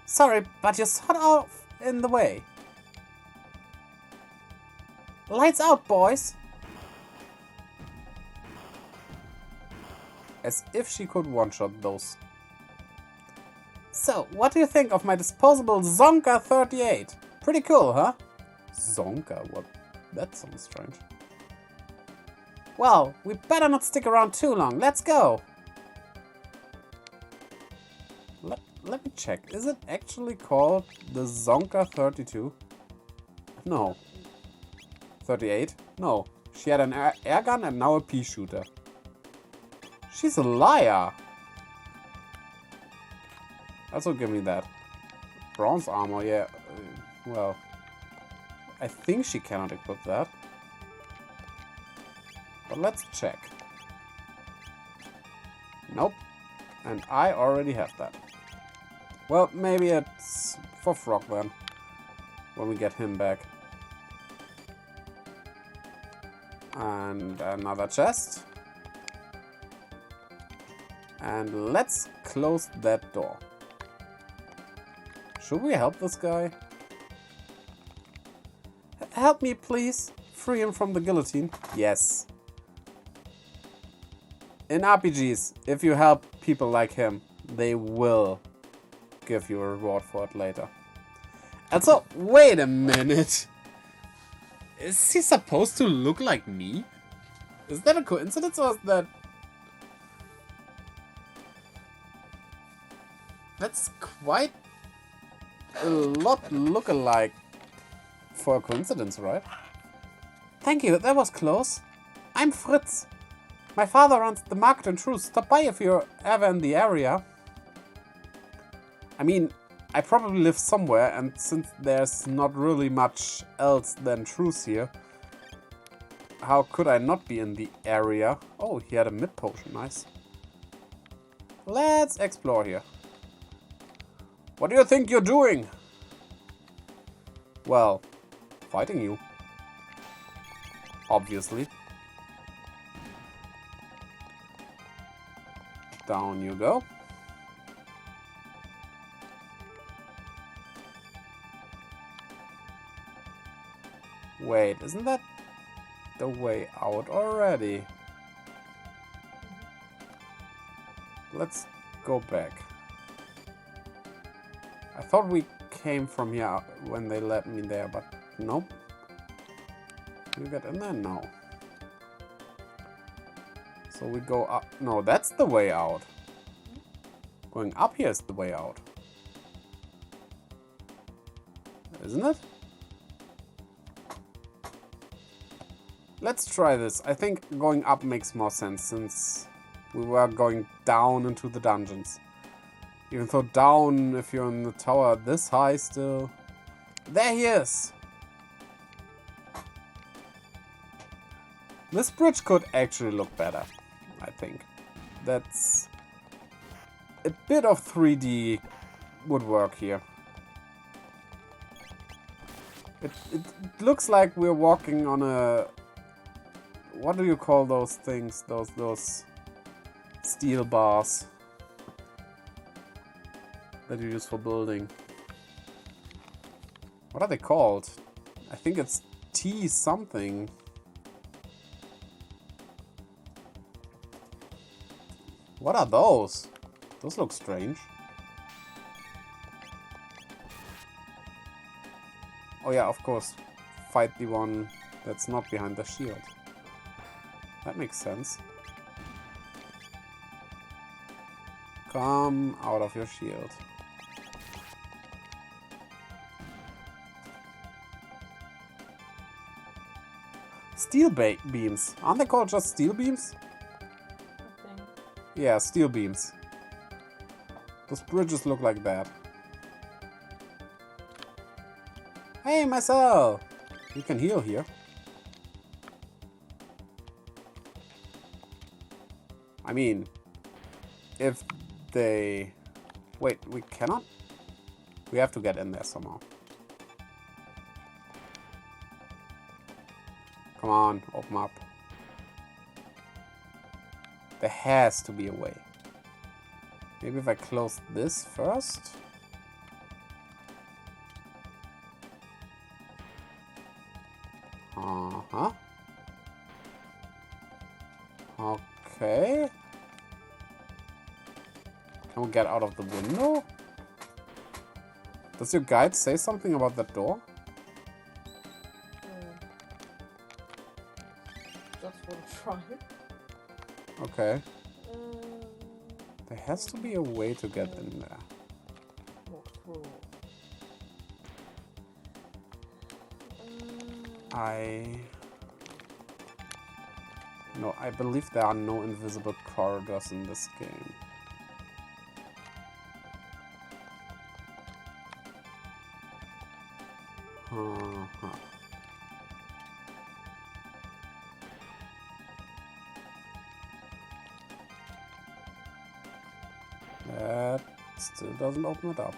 Speaker 1: Sorry, but you're sort of in the way. Lights out, boys. As if she could one-shot those. So, what do you think of my disposable Zonka 38? Pretty cool, huh? Zonka? What? That sounds strange. Well, we better not stick around too long. Let's go. Let me check. Is it actually called the Zonka 32? No. 38? No. She had an air gun and now a pea shooter. She's a liar. Also, give me that. Bronze armor, yeah. Well, I think she cannot equip that. But let's check. Nope. And I already have that. Well, maybe it's for Frog then. When we get him back. And another chest. And let's close that door. Should we help this guy? Help me, please. Free him from the guillotine. Yes. In RPGs, if you help people like him, they will give you a reward for it later. Also, wait a minute. Is he supposed to look like me? Is that a coincidence or is that... That's quite a lot look-alike for a coincidence, right? Thank you, that was close. I'm Fritz. My father runs the market in Truce. Stop by if you're ever in the area. I mean, I probably live somewhere, and since there's not really much else than Truce here, how could I not be in the area? Oh, he had a mid potion, nice. Let's explore here. What do you think you're doing? Well, fighting you. Obviously. Down you go. Wait, isn't that the way out already? Let's go back. I thought we came from here when they let me there, but nope. You get in there? No. So we go up. No, that's the way out. Going up here is the way out. Isn't it? Let's try this. I think going up makes more sense since we were going down into the dungeons. Even though down, if you're in the tower this high still. There he is! This bridge could actually look better, I think. That's... a bit of 3D would work here. It looks like we're walking on a... what do you call those things? Those steel bars that you use for building. What are they called? I think it's T something. What are those? Those look strange. Oh yeah, of course. Fight the one that's not behind the shield. That makes sense. Come out of your shield. Steel beams. Aren't they called just steel beams?
Speaker 2: I think.
Speaker 1: Yeah, steel beams. Those bridges look like that. Hey, Marcel! You can heal here. I mean, if they... Wait, we cannot? We have to get in there somehow. Come on, open up. There has to be a way. Maybe if I close this first? Uh-huh. Okay. Can we get out of the window? Does your guide say something about that door?
Speaker 2: Just want to try it.
Speaker 1: Okay. There has to be a way to get in there.
Speaker 2: Walk through.
Speaker 1: No, I believe there are no invisible corridors in this game. Uh-huh. That still doesn't open it up.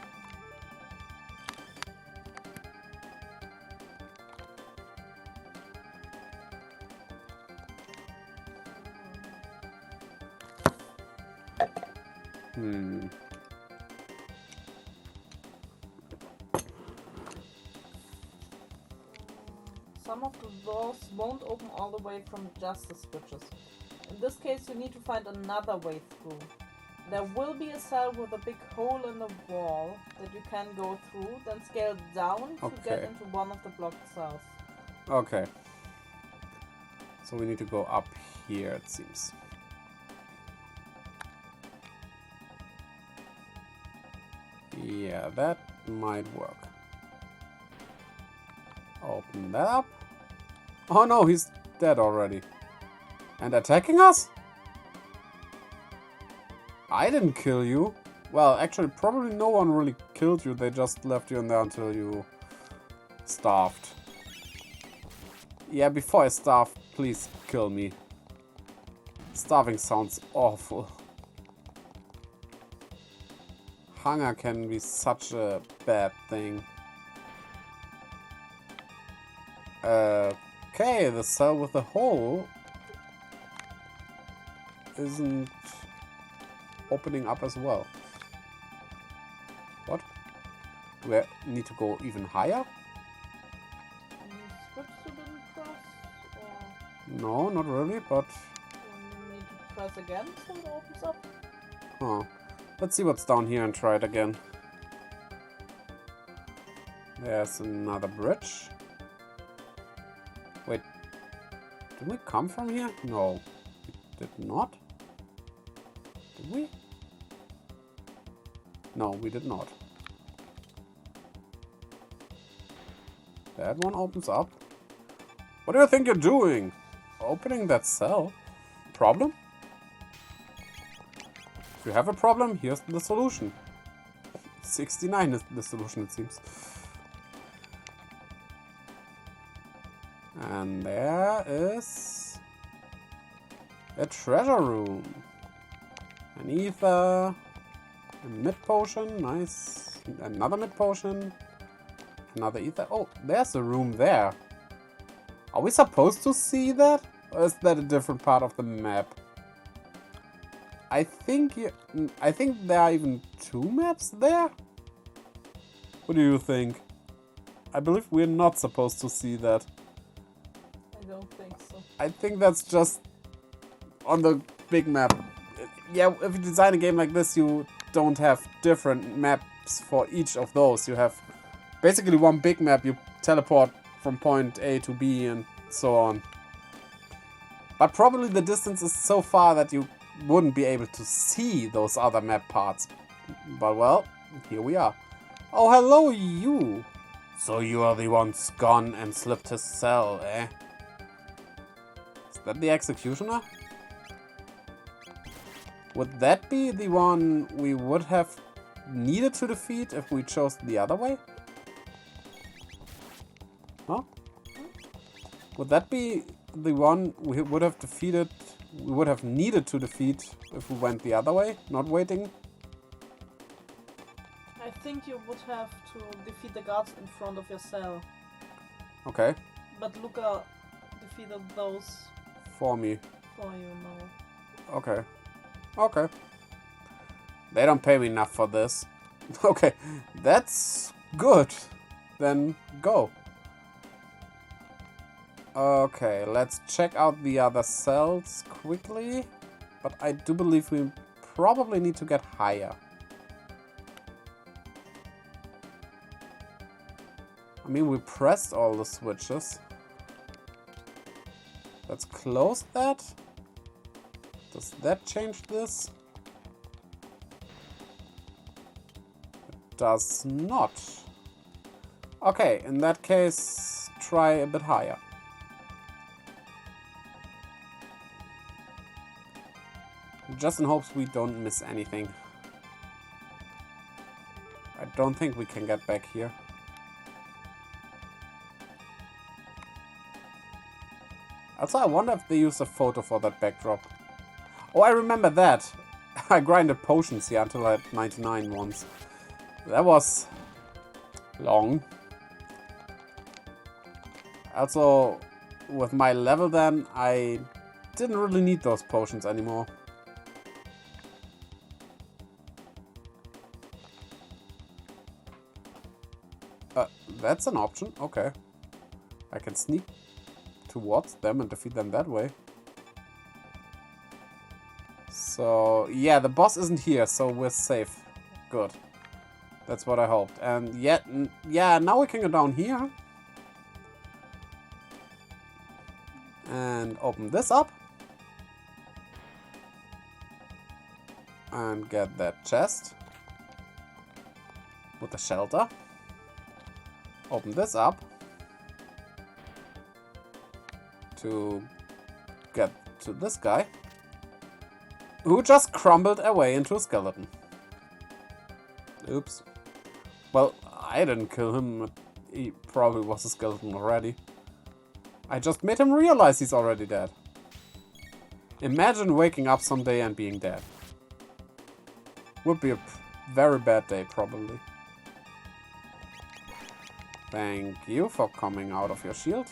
Speaker 2: Some of the doors won't open all the way from just the switches. In this case, you need to find another way through. There will be a cell with a big hole in the wall that you can go through, then scale down to get into one of the blocked cells.
Speaker 1: Okay. So we need to go up here, it seems. Yeah, that might work. Open that up. Oh no, he's dead already. And attacking us? I didn't kill you. Well, actually, probably no one really killed you. They just left you in there until you starved. Yeah, before I starve, please kill me. Starving sounds awful. Hunger can be such a bad thing. Okay, the cell with the hole isn't opening up as well. What? Do we need to go even higher?
Speaker 2: Switch you didn't press? Or
Speaker 1: No, not really, but...
Speaker 2: you need to press again so it opens up?
Speaker 1: Huh. Let's see what's down here and try it again. There's another bridge. Wait. Did we come from here? No. We did not? Did we? No, we did not. That one opens up. What do you think you're doing? Opening that cell? Problem? If you have a problem, here's the solution. 69 is the solution, it seems. And there is a treasure room. An ether. A mid potion. Nice. Another mid potion. Another ether. Oh, there's a room there. Are we supposed to see that? Or is that a different part of the map? I think there are even two maps there. What do you think? I believe we're not supposed to see that.
Speaker 2: I don't think so.
Speaker 1: I think that's just on the big map. Yeah, if you design a game like this, you don't have different maps for each of those. You have basically one big map. You teleport from point A to B and so on. But probably the distance is so far that you wouldn't be able to see those other map parts. But well, here we are. Oh, hello you! So you are the one's gone and slipped his cell, eh? Is that the executioner? Would that be the one we would have needed to defeat if we chose the other way? Huh? Would that be the one we would have defeated, we would have needed to defeat if we went the other way, not waiting?
Speaker 2: I think you would have to defeat the guards in front of your cell.
Speaker 1: Okay.
Speaker 2: But Luca defeated those
Speaker 1: For me.
Speaker 2: for you now.
Speaker 1: Okay. Okay. They don't pay me enough for this. Okay, that's good. Then go. Okay, let's check out the other cells quickly. But I do believe we probably need to get higher. I mean, we pressed all the switches. Let's close that. Does that change this? It does not. Okay, in that case, try a bit higher. Just in hopes we don't miss anything. I don't think we can get back here. Also, I wonder if they use a photo for that backdrop. Oh, I remember that. I grinded potions here until I had 99 once. That was long. Also, with my level then, I didn't really need those potions anymore. That's an option. Okay. I can sneak towards them and defeat them that way. So, yeah, the boss isn't here, so we're safe. Good. That's what I hoped. And yet, yeah, now we can go down here. And open this up. And get that chest. With the shelter. Open this up. To get to this guy. Who just crumbled away into a skeleton. Oops. Well, I didn't kill him. He probably was a skeleton already. I just made him realize he's already dead. Imagine waking up someday and being dead. Would be a very bad day, probably. Thank you for coming out of your shield.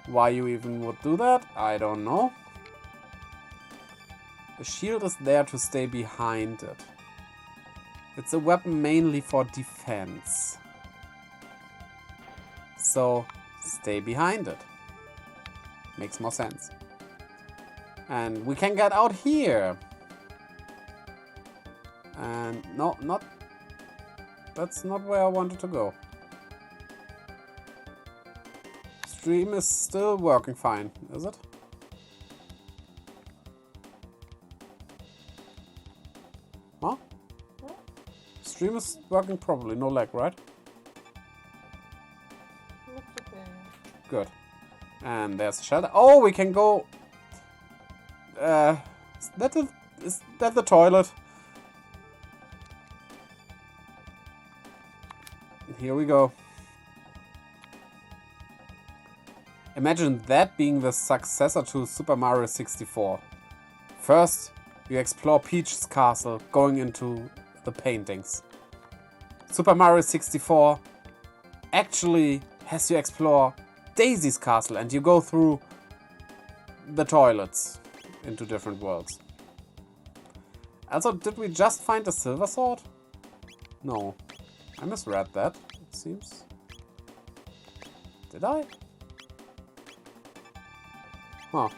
Speaker 1: Why you even would do that, I don't know. The shield is there to stay behind it. It's a weapon mainly for defense. So, stay behind it. Makes more sense. And we can get out here. And no, that's not where I wanted to go. Stream is still working fine, is it? Huh? Stream is working properly, no lag, right?
Speaker 2: Looks okay.
Speaker 1: Good. And there's a shelter. Oh, we can go. Is that the toilet? Here we go. Imagine that being the successor to Super Mario 64. First, you explore Peach's castle, going into the paintings. Super Mario 64 actually has you explore Daisy's castle and you go through the toilets into different worlds. Also, did we just find a silver sword? No. I misread that, it seems. Did I? Huh.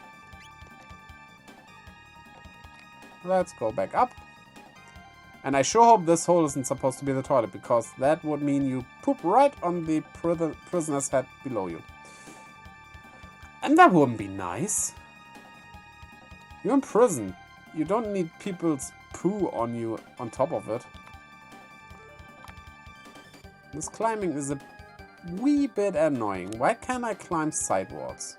Speaker 1: Let's go back up. And I sure hope this hole isn't supposed to be the toilet, because that would mean you poop right on the prisoner's head below you. And that wouldn't be nice. You're in prison. You don't need people's poo on you on top of it. This climbing is a wee bit annoying. Why can't I climb sidewards?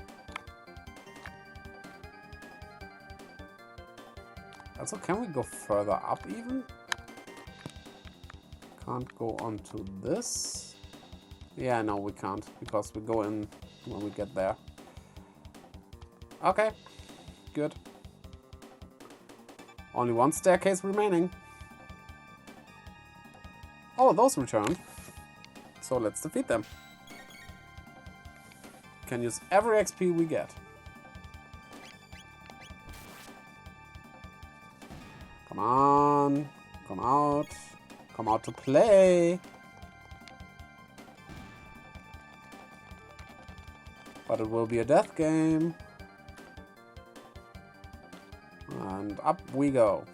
Speaker 1: Also, can we go further up even? Can't go onto this. Yeah, no, we can't, because we go in when we get there. Okay, good. Only one staircase remaining. Oh, those returned. So let's defeat them. Can use every XP we get. Come on, come out. Come out to play. But it will be a death game. And up we go.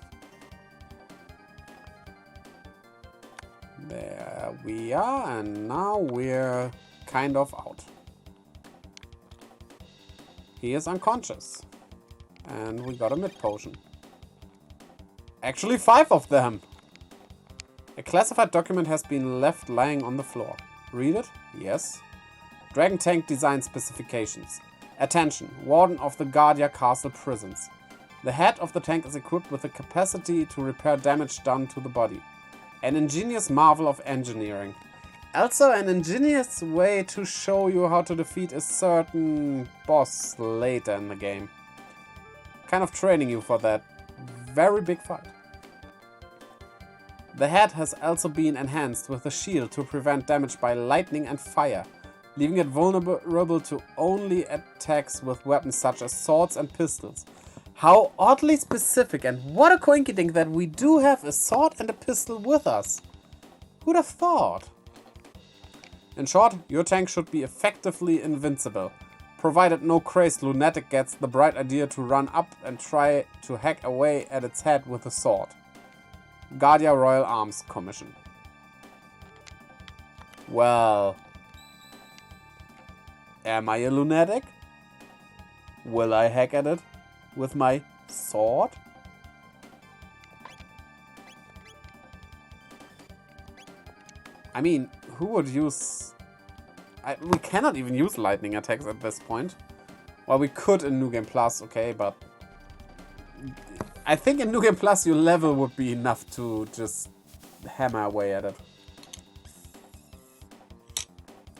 Speaker 1: There we are, and now we're kind of out. He is unconscious. And we got a mid potion. Actually 5 of them! A classified document has been left lying on the floor. Read it? Yes. Dragon Tank Design Specifications. Attention, Warden of the Guardia Castle Prisons. The head of the tank is equipped with the capacity to repair damage done to the body. An ingenious marvel of engineering. Also an ingenious way to show you how to defeat a certain boss later in the game. Kind of training you for that very big fight. The head has also been enhanced with a shield to prevent damage by lightning and fire, leaving it vulnerable to only attacks with weapons such as swords and pistols. How oddly specific, and what a coincidence that we do have a sword and a pistol with us. Who'd have thought? In short, your tank should be effectively invincible, provided no crazed lunatic gets the bright idea to run up and try to hack away at its head with a sword. Guardia Royal Arms Commission. Well, am I a lunatic? Will I hack at it with my sword? I mean, who would use... we cannot even use lightning attacks at this point. Well, we could in New Game Plus, okay, but... I think in New Game Plus your level would be enough to just hammer away at it.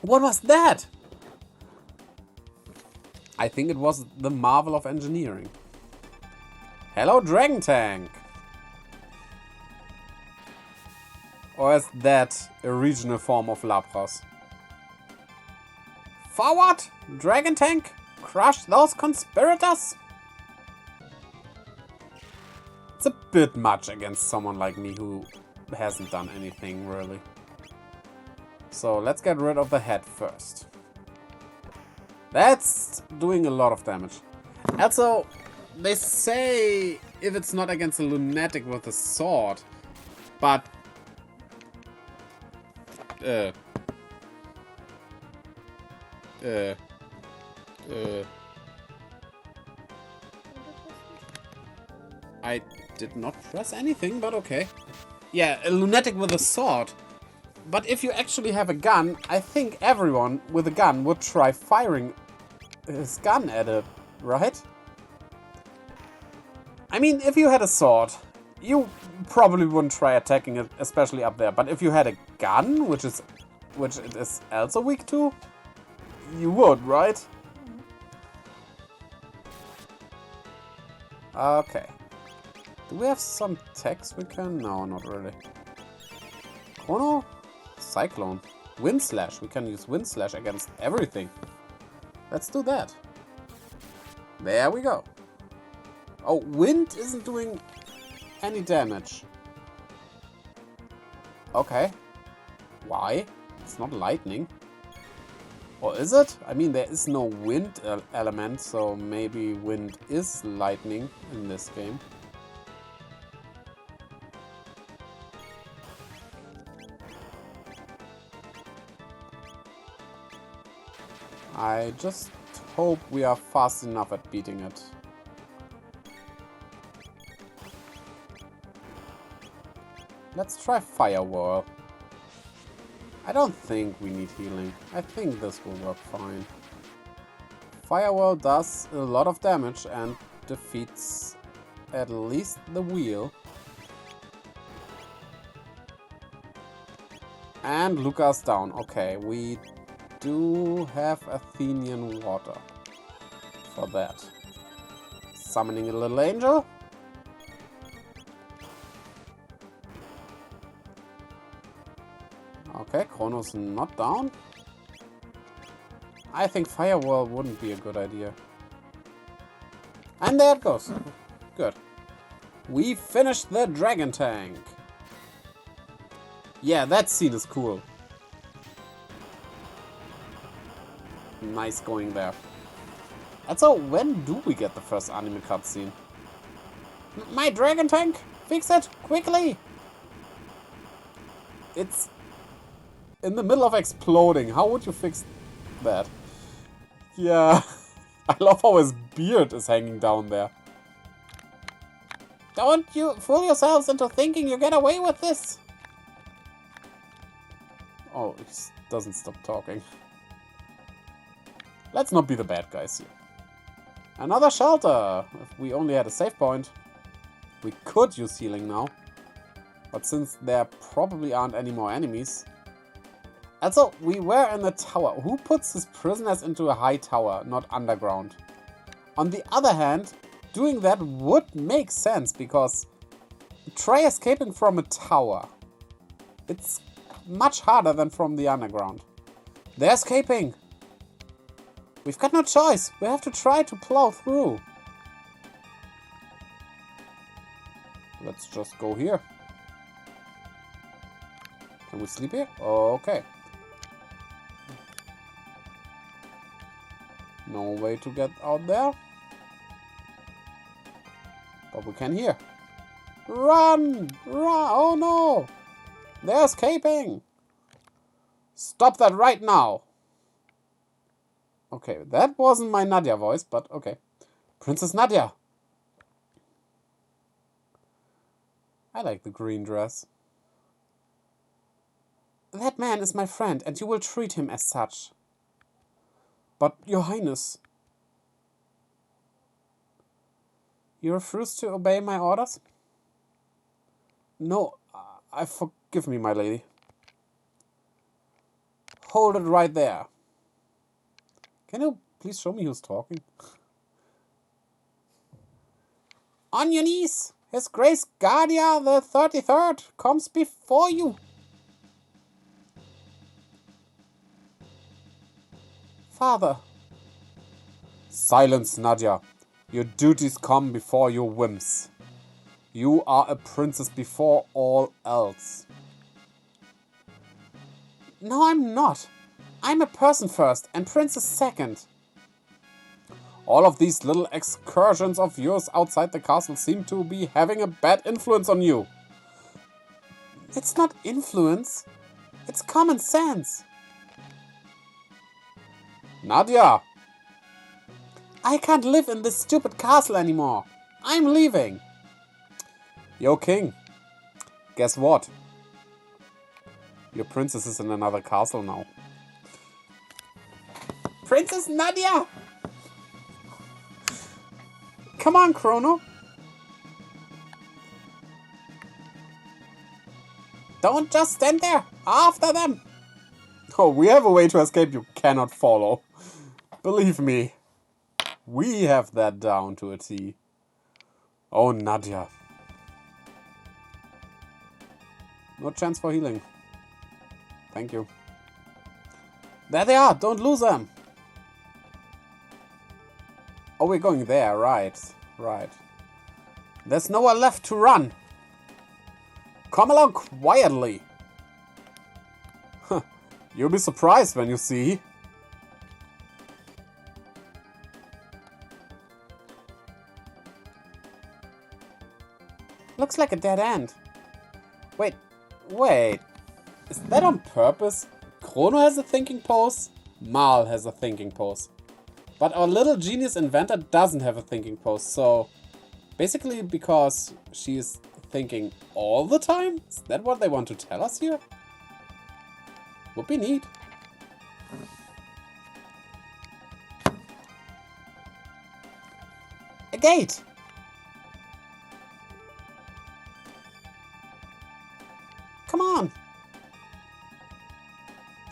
Speaker 1: What was that? I think it was the marvel of engineering. Hello, Dragon Tank! Or is that a regional form of Lapras? Forward! Dragon Tank! Crush those conspirators! It's a bit much against someone like me who hasn't done anything, really. So let's get rid of the head first. That's doing a lot of damage. Also, they say if it's not against a lunatic with a sword, but... I did not press anything, but okay. Yeah, a lunatic with a sword. But if you actually have a gun, I think everyone with a gun would try firing his gun at it, right? I mean, if you had a sword, you probably wouldn't try attacking it, especially up there. But if you had a gun, which it is also weak to, you would, right? Okay. Do we have some text we can? No, not really. Chrono? Cyclone. Wind Slash. We can use Wind Slash against everything. Let's do that. There we go. Oh, wind isn't doing any damage. Okay. Why? It's not lightning. Or is it? I mean, there is no wind element, so maybe wind is lightning in this game. I just hope we are fast enough at beating it. Let's try Fire Whirl. I don't think we need healing. I think this will work fine. Fire Whirl does a lot of damage and defeats at least the wheel. And Luca's down. Okay, we do have Athenian water for that. Summoning a little angel. Okay, Chrono's not down. I think Fire Whirl wouldn't be a good idea. And there it goes. Good. We finished the Dragon Tank. Yeah, that scene is cool. Nice going there. And so, when do we get the first anime cutscene? My Dragon Tank! Fix it! Quickly! It's in the middle of exploding. How would you fix that? Yeah. I love how his beard is hanging down there. Don't you fool yourselves into thinking you get away with this! Oh, he doesn't stop talking. Let's not be the bad guys here. Another shelter! If we only had a save point. We could use healing now. But since there probably aren't any more enemies. Also, we were in the tower. Who puts his prisoners into a high tower, not underground? On the other hand, doing that would make sense, because try escaping from a tower. It's much harder than from the underground. They're escaping! We've got no choice. We have to try to plow through. Let's just go here. Can we sleep here? Okay. No way to get out there. But we can here. Run! Run! Oh no! They're escaping! Stop that right now! Okay, that wasn't my Nadia voice, but okay. Princess Nadia! I like the green dress. That man is my friend, and you will treat him as such. But, Your Highness... You refuse to obey my orders? No, forgive me, my lady. Hold it right there. Can you please show me who's talking? On your knees! His Grace Guardia the 33rd comes before you. Father. Silence, Nadia. Your duties come before your whims. You are a princess before all else. No, I'm not. I'm a person first and princess second. All of these little excursions of yours outside the castle seem to be having a bad influence on you. It's not influence. It's common sense. Nadia! I can't live in this stupid castle anymore. I'm leaving. Yo, King. Guess what? Your princess is in another castle now. Princess Nadia! Come on, Chrono. Don't just stand there. After them. Oh, we have a way to escape you cannot follow. Believe me. We have that down to a T. Oh, Nadia. No chance for healing. Thank you. There they are. Don't lose them. Oh, we're going there. Right. Right. There's nowhere left to run. Come along quietly. Huh. You'll be surprised when you see. Looks like a dead end. Wait. Is that on purpose? Chrono has a thinking pose. Mal has a thinking pose. But our little genius inventor doesn't have a thinking pose. So basically because she is thinking all the time? Is that what they want to tell us here? Would be neat. A gate! Come on!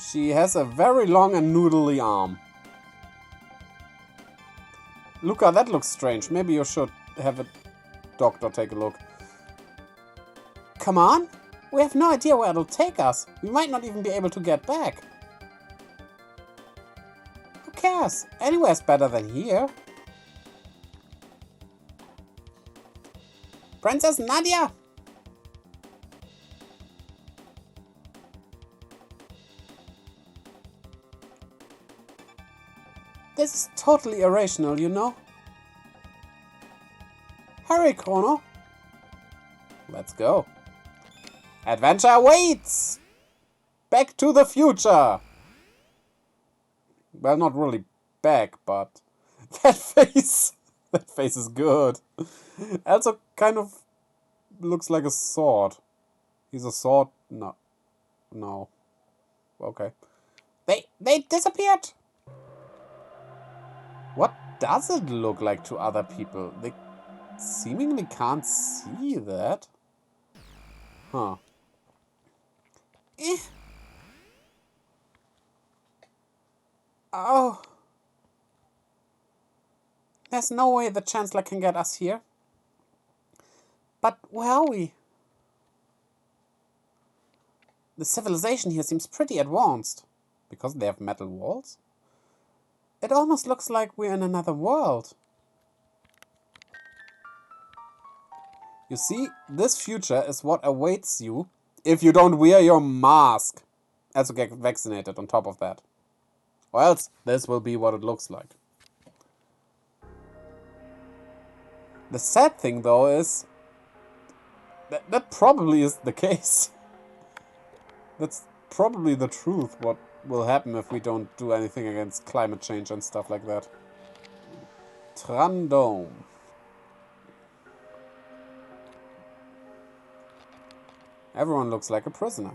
Speaker 1: She has a very long and noodly arm. Luca, that looks strange. Maybe you should have a doctor take a look. Come on! We have no idea where it'll take us. We might not even be able to get back. Who cares? Anywhere's better than here. Princess Nadia! This is totally irrational, you know? Hurry, Chrono! Let's go. Adventure awaits! Back to the future! Well, not really back, but... That face! That face is good. Also kind of looks like a sword. He's a sword? No. No. Okay. They disappeared! What does it look like to other people? They seemingly can't see that. Huh. Eh. Oh. There's no way the Chancellor can get us here. But where are we? The civilization here seems pretty advanced. Because they have metal walls? It almost looks like we're in another world. You see, this future is what awaits you if you don't wear your mask. Also get vaccinated on top of that. Or else, this will be what it looks like. The sad thing, though, is that probably is the case. That's probably the truth, what will happen if we don't do anything against climate change and stuff like that. Trandome. Everyone looks like a prisoner.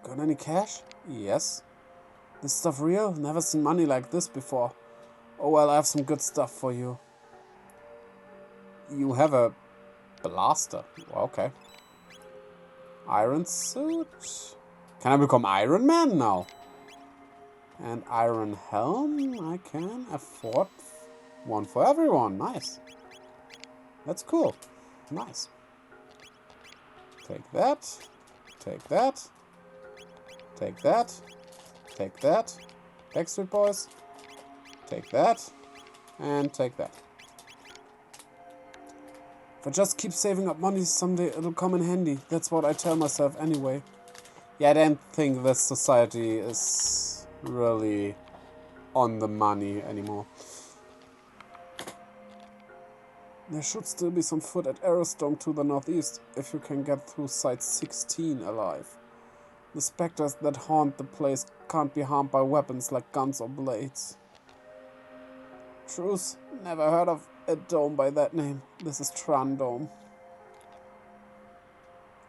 Speaker 1: Got any cash? Yes. This stuff real? Never seen money like this before. Oh well, I have some good stuff for you. You have a blaster. Okay. Iron suit. Can I become Iron Man now? And iron helm. I can afford one for everyone. Nice. That's cool. Nice. Take that. Take that. Take that. Take that. Backstreet Boys. Take that. And take that. If I just keep saving up money, someday it'll come in handy. That's what I tell myself anyway. Yeah, I don't think this society is really on the money anymore. There should still be some food at Aerosdome to the northeast, if you can get through Site 16 alive. The specters that haunt the place can't be harmed by weapons like guns or blades. Truce, never heard of a dome by that name. This is Trandome.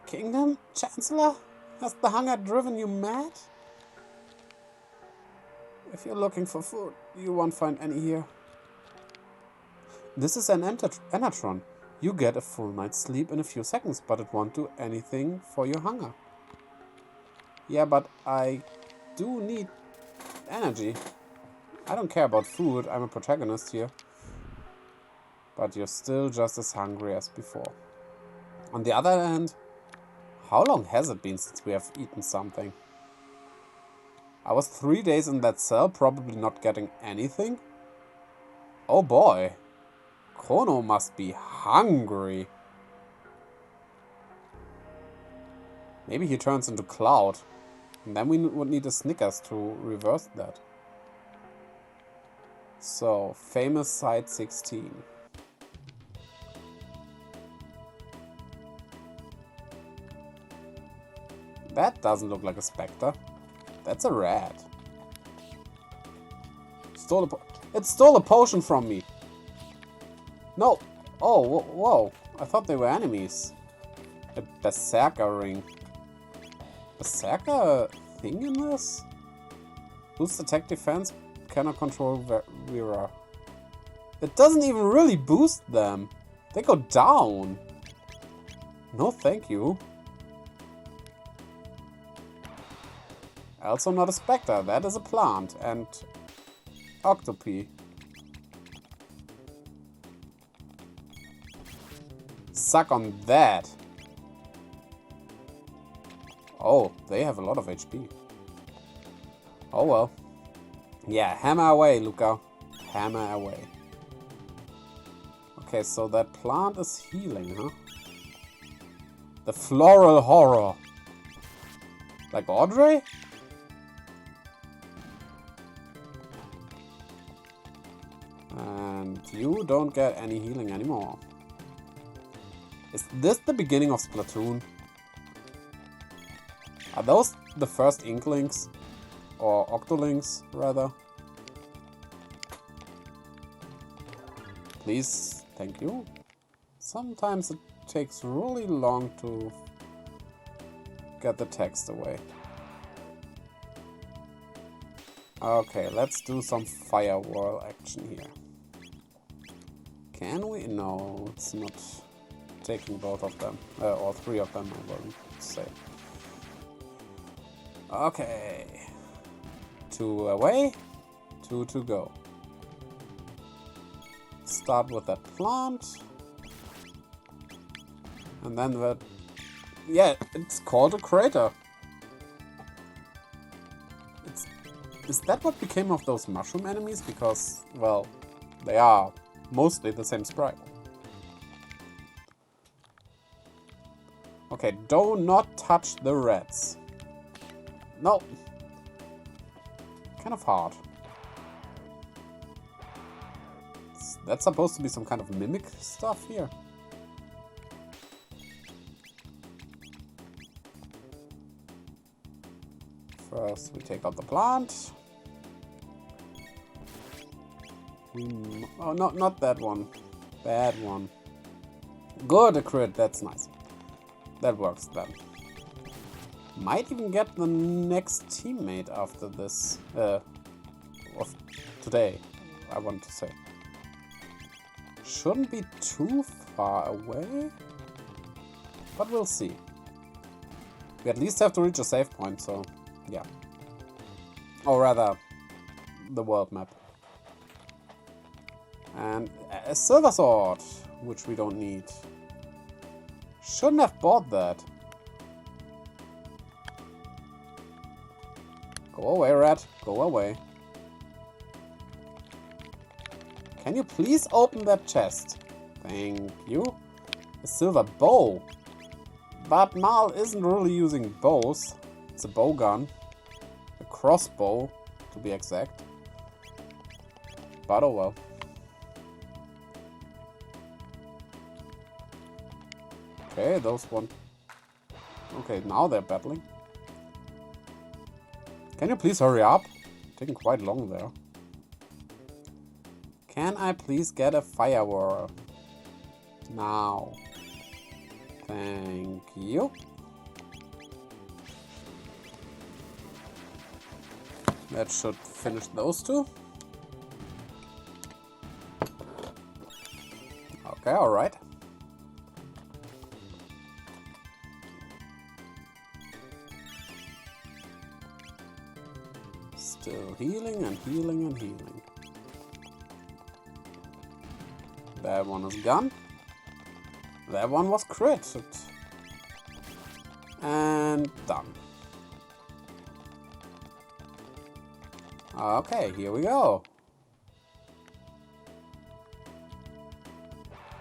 Speaker 1: Kingdom? Chancellor? Has the hunger driven you mad? If you're looking for food, you won't find any here. This is an Enatron. You get a full night's sleep in a few seconds, but it won't do anything for your hunger. Yeah, but I do need energy. I don't care about food, I'm a protagonist here. But you're still just as hungry as before. On the other hand, how long has it been since we have eaten something? I was 3 days in that cell, probably not getting anything. Oh boy. Chrono must be hungry. Maybe he turns into Cloud. And then we would need a Snickers to reverse that. So, famous Site 16. That doesn't look like a specter. That's a rat. It stole a potion from me. No. Oh, whoa. I thought they were enemies. A berserker ring. Berserker thing in this? Boost attack defense. Cannot control Vera. It doesn't even really boost them. They go down. No, thank you. Also not a specter. That is a plant. And octopi. Suck on that. Oh, they have a lot of HP. Oh well. Yeah, hammer away, Luca. Hammer away. Okay, so that plant is healing, huh? The floral horror. Like Audrey? And you don't get any healing anymore. Is this the beginning of Splatoon? Are those the first Inklings? Or Octolings, rather? Please, thank you. Sometimes it takes really long to get the text away. Okay, let's do some firewall action here. Can we? No, it's not taking both of them. Or three of them, I will say. Okay. 2 away, 2 to go. start with that plant. And then that... Yeah, it's called a crater. Is that what became of those mushroom enemies? Because, well, they are mostly the same sprite. Okay, do not touch the reds. No. Kind of hard. That's supposed to be some kind of mimic stuff here. First, we take out the plant. Oh, no, not that one. Bad one. Good, a crit. That's nice. That works then. Might even get the next teammate after this. Of today, I want to say. Shouldn't be too far away. But we'll see. We at least have to reach a save point, so yeah. Or rather, the world map. And a silver sword, which we don't need. Shouldn't have bought that. Go away, rat. Go away. Can you please open that chest? Thank you. A silver bow. But Mal isn't really using bows. It's a bow gun. A crossbow, to be exact. But oh well. Okay, those one. Okay, now they're battling. Can you please hurry up? Taking quite long there. Can I please get a fire whirl? Now. Thank you. That should finish those two. Okay, alright. Still healing and healing and healing. That one is gone. That one was critted. And done. Okay, here we go.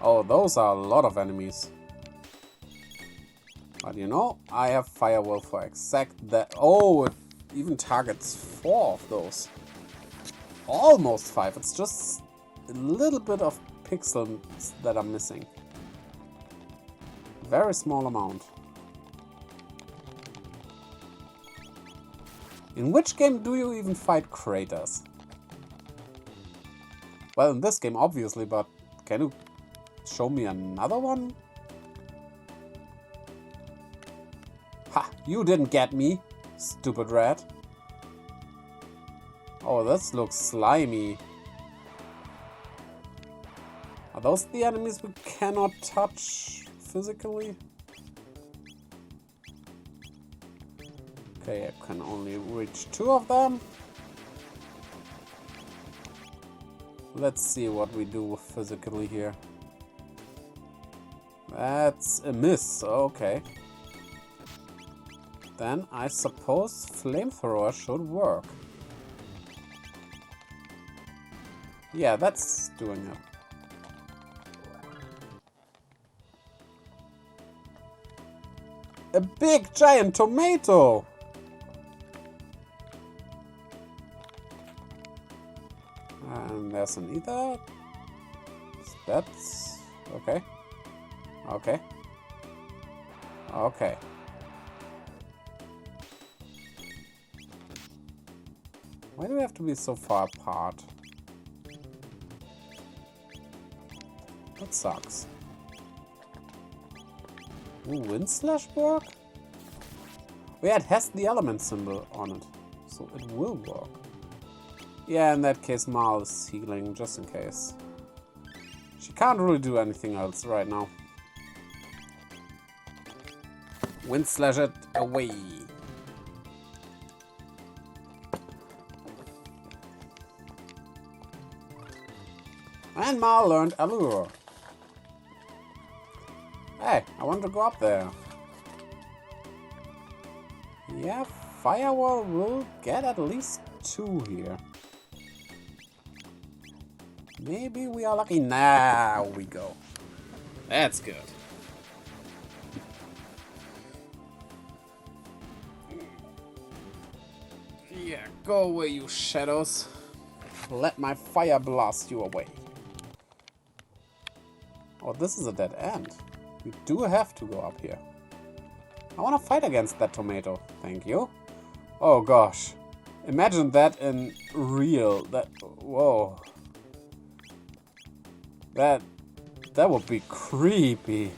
Speaker 1: Oh, those are a lot of enemies. But you know, I have Firewall for exact that. Oh, it even targets 4 of those. Almost 5. It's just a little bit of pixels that are missing. Very small amount. In which game do you even fight craters? Well, in this game, obviously, but can you show me another one? Ha! You didn't get me, stupid rat. Oh, this looks slimy. Are those the enemies we cannot touch physically? Okay, I can only reach 2 of them. Let's see what we do physically here. That's a miss, okay. Then I suppose flamethrower should work. Yeah, that's doing it. A big giant tomato! And there's an ether. That's okay. Okay. Okay. Why do we have to be so far apart? That sucks. Will Wind Slash work? Oh yeah, it has the element symbol on it, so it will work. Yeah, in that case, Mal is healing, just in case. She can't really do anything else right now. Wind Slash it away. And Ma learned Allure. Hey, I want to go up there. Yeah, Firewall will get at least 2 here. Maybe we are lucky. Now we go. That's good. Yeah, go away, you shadows. Let my fire blast you away. Oh, this is a dead end. We do have to go up here. I want to fight against that tomato. Thank you. Oh gosh. Imagine that in real. Whoa. That would be creepy.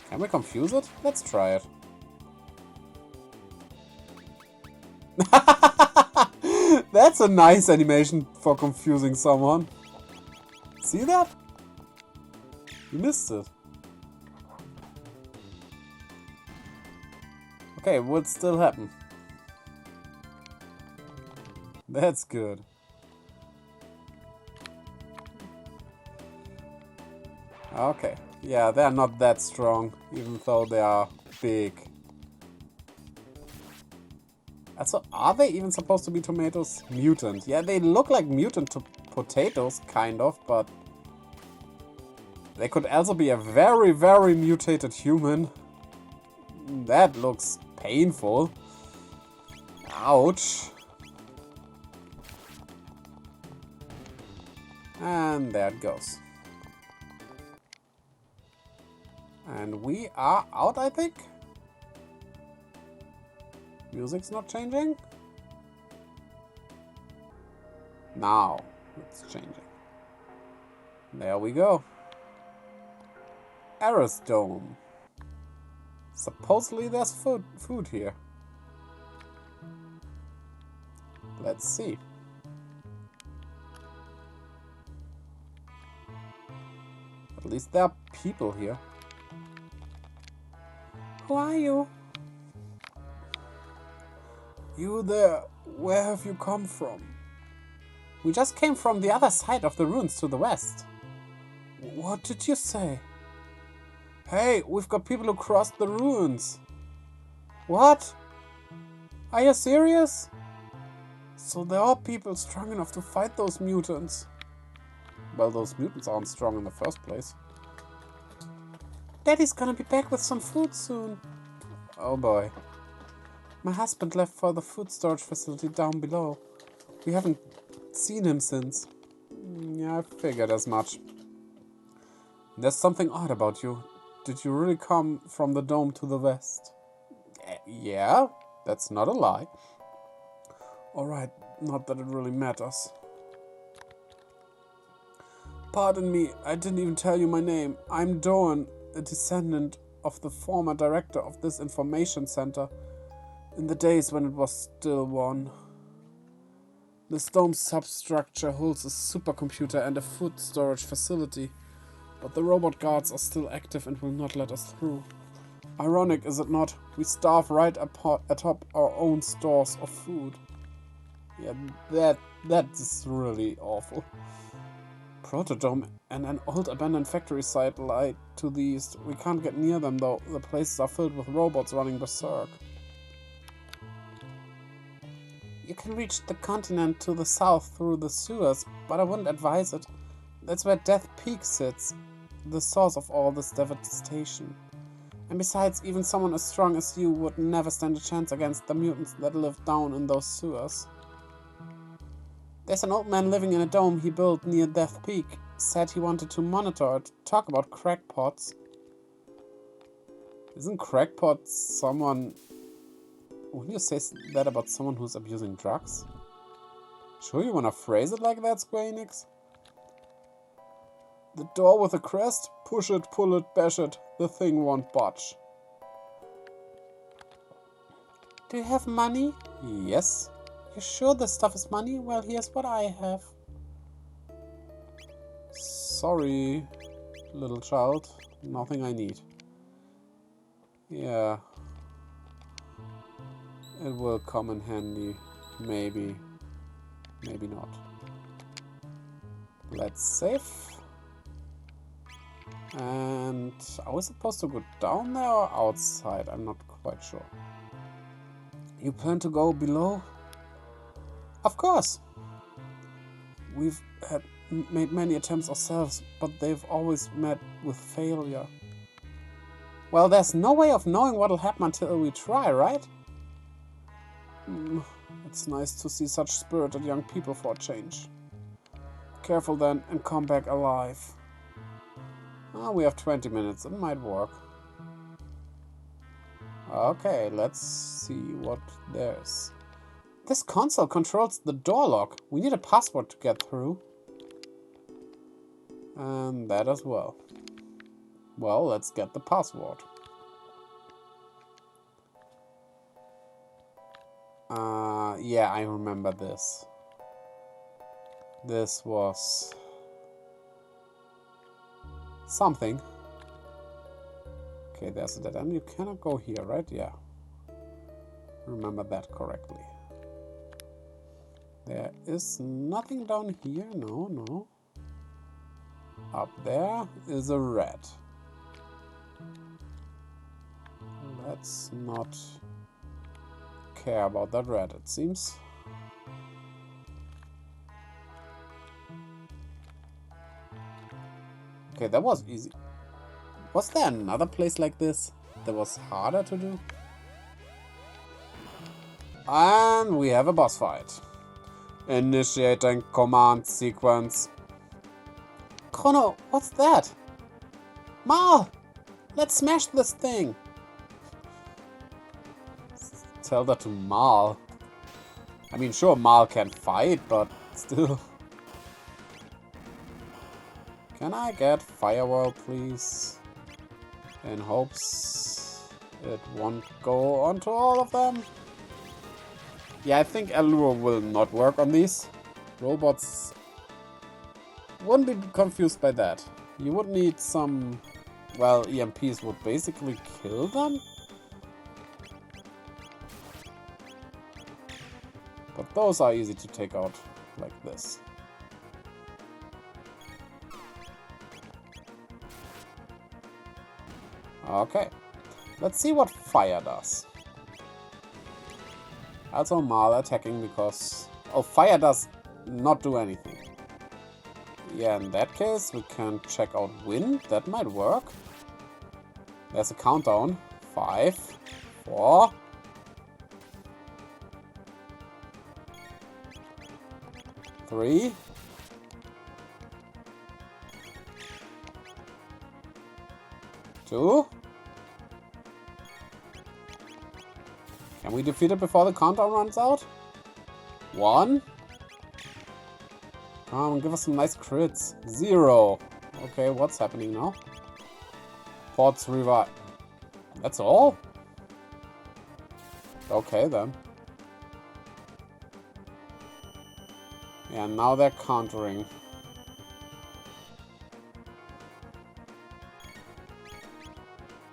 Speaker 1: Can we confuse it? Let's try it. That's a nice animation for confusing someone. See that? You missed it. Okay, it would still happen. That's good. Okay. Yeah, they're not that strong, even though they are big. Also, are they even supposed to be tomatoes? Mutant. Yeah, they look like mutant potatoes, kind of, but they could also be a very, very mutated human. That looks painful. Ouch. And there it goes. And we are out, I think. Music's not changing. Now it's changing. There we go. Eris Dome. Supposedly there's food here. Let's see. At least there are people here. Who are you? You there. Where have you come from? We just came from the other side of the ruins to the west. What did you say? Hey, we've got people who crossed the ruins. What? Are you serious? So there are people strong enough to fight those mutants. Well, those mutants aren't strong in the first place. Daddy's gonna be back with some food soon. Oh boy. My husband left for the food storage facility down below. We haven't seen him since. Yeah, I figured as much. There's something odd about you. Did you really come from the dome to the west? Yeah, that's not a lie. Alright, not that it really matters. Pardon me, I didn't even tell you my name. I'm Doan, a descendant of the former director of this information center in the days when it was still one. This dome's substructure holds a supercomputer and a food storage facility, but the robot guards are still active and will not let us through. Ironic, is it not? We starve right atop our own stores of food. Yeah, that's really awful. Protodome and an old abandoned factory site lie to the east. We can't get near them though. The places are filled with robots running berserk. You can reach the continent to the south through the sewers, but I wouldn't advise it. That's where Death Peak sits, the source of all this devastation. And besides, even someone as strong as you would never stand a chance against the mutants that live down in those sewers. There's an old man living in a dome he built near Death Peak. Said he wanted to monitor it, talk about crackpots. Isn't crackpot someone... Wouldn't you say that about someone who's abusing drugs? Sure you wanna phrase it like that, Square Enix? The door with a crest? Push it, pull it, bash it. The thing won't budge. Do you have money? Yes. You sure this stuff is money? Well, here's what I have. Sorry, little child. Nothing I need. Yeah. It will come in handy. Maybe. Maybe not. Let's save. And are we supposed to go down there or outside? I'm not quite sure. You plan to go below? Of course! We've made many attempts ourselves, but they've always met with failure. Well, there's no way of knowing what'll happen until we try, right? It's nice to see such spirited young people for a change. Careful then, and come back alive. Oh, we have 20 minutes. It might work. Okay, let's see what there's. This console controls the door lock. We need a password to get through. And that as well. Well, let's get the password. Yeah, I remember this. This was something. Okay, there's a dead end. You cannot go here, right? Yeah. Remember that correctly. There is nothing down here. No, no. Up there is a rat. Let's not care about that rat, it seems. Okay, that was easy. Was there another place like this that was harder to do? And we have a boss fight. Initiating command sequence. Chrono, what's that? Mal! Let's smash this thing! Tell that to Mal. I mean, sure, Mal can fight, but still. Can I get Firewall, please? In hopes it won't go onto all of them. Yeah, I think Allure will not work on these. Robots wouldn't be confused by that. You would need some... Well, EMPs would basically kill them? But those are easy to take out like this. Okay, let's see what fire does. Also Mal attacking because... Oh, fire does not do anything. Yeah, in that case we can check out wind. That might work. There's a countdown. 5, 4... 3... 2... Can we defeat it before the countdown runs out? 1... Come on, give us some nice crits. 0... Okay, what's happening now? Ports revive. That's all? Okay, then. Yeah, now they're countering.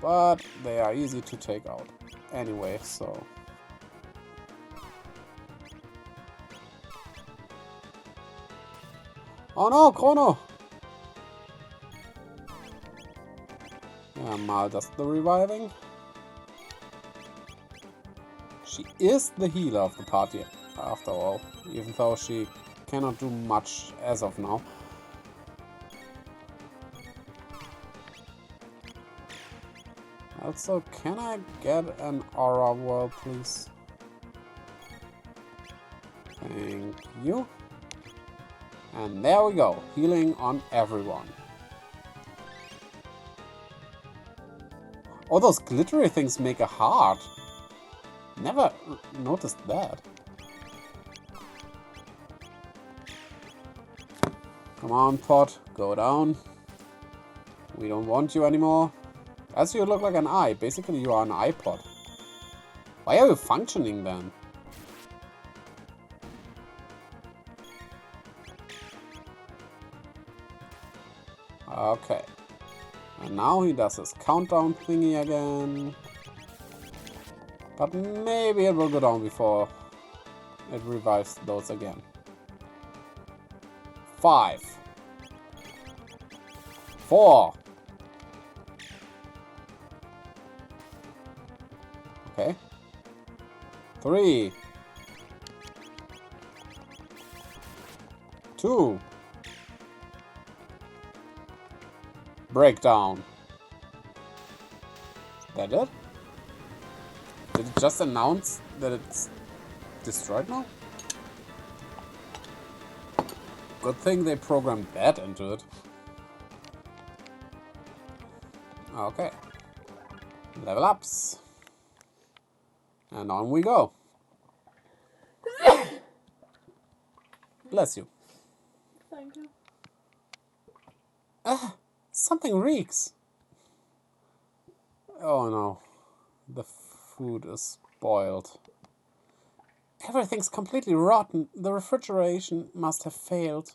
Speaker 1: But they are easy to take out. Anyway, so... Oh no, Chrono! Yeah, Mal does the reviving. She is the healer of the party, after all, even though she cannot do much as of now. Also, can I get an aura world, please? Thank you. And there we go, healing on everyone. Oh, those glittery things make a heart. Never noticed that. Come on, Pot, go down. We don't want you anymore. As you look like an eye, basically you are an iPod. Why are you functioning then? Okay. And now he does his countdown thingy again. But maybe it will go down before it revives those again. 5, 4. Okay. 3. 2. Breakdown. Is that it? Did it just announce that it's destroyed now? Good thing they programmed that into it. Okay. Level ups. And on we go. Bless you.
Speaker 2: Thank you.
Speaker 1: Something reeks. Oh no. The food is spoiled. Everything's completely rotten. The refrigeration must have failed.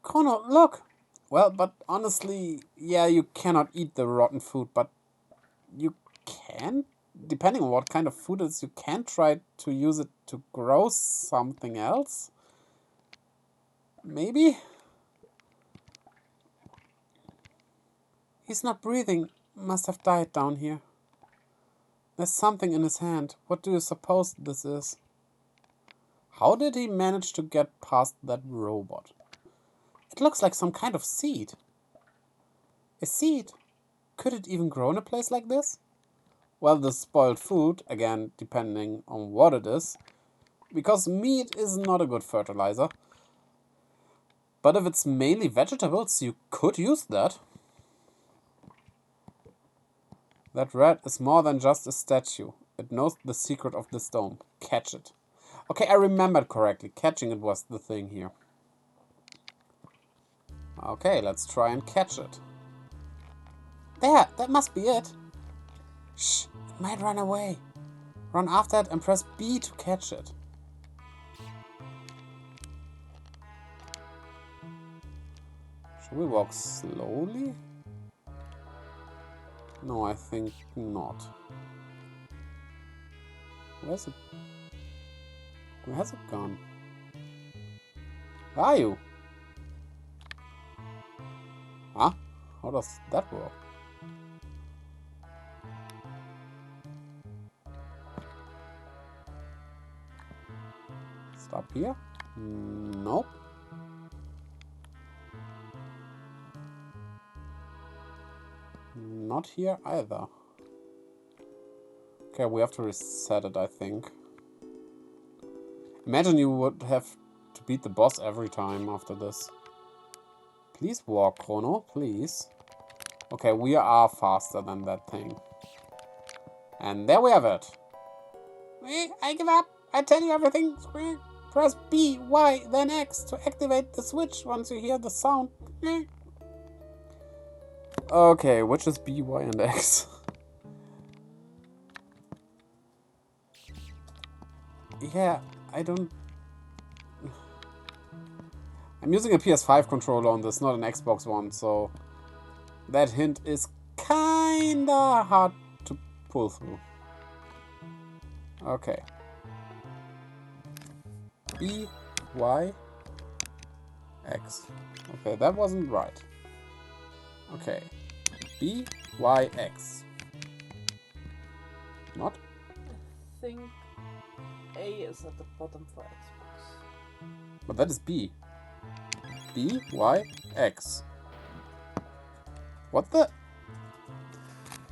Speaker 1: Chrono, look! Well, but honestly, yeah, you cannot eat the rotten food, but you can, depending on what kind of food it is, you can try to use it to grow something else. Maybe? He's not breathing. Must have died down here. There's something in his hand. What do you suppose this is? How did he manage to get past that robot? It looks like some kind of seed. A seed? Could it even grow in a place like this? Well, the spoiled food, again, depending on what it is, because meat is not a good fertilizer. But if it's mainly vegetables, you could use that. That rat is more than just a statue. It knows the secret of this dome. Catch it. Okay, I remembered correctly. Catching it was the thing here. Okay, let's try and catch it. There, that must be it. Shh, it might run away. Run after it and press B to catch it. Should we walk slowly? No, I think not. Where's it? Where has it gone? Where are you? Huh? How does that work? Stop here? Nope. Not here either. Okay, we have to reset it, I think. Imagine you would have to beat the boss every time after this. Please walk, Chrono, please. Okay, we are faster than that thing. And there we have it. I give up. I tell you everything. Press B, Y, then X to activate the switch once you hear the sound. Okay, which is B, Y, and X? Yeah, I don't... I'm using a PS5 controller on this, not an Xbox one, so... that hint is kinda hard to pull through. Okay. B, Y, X. Okay, that wasn't right. Okay. B, Y, X. Not?
Speaker 2: I think A is at the bottom for Xbox.
Speaker 1: But that is B. B, Y, X. What the?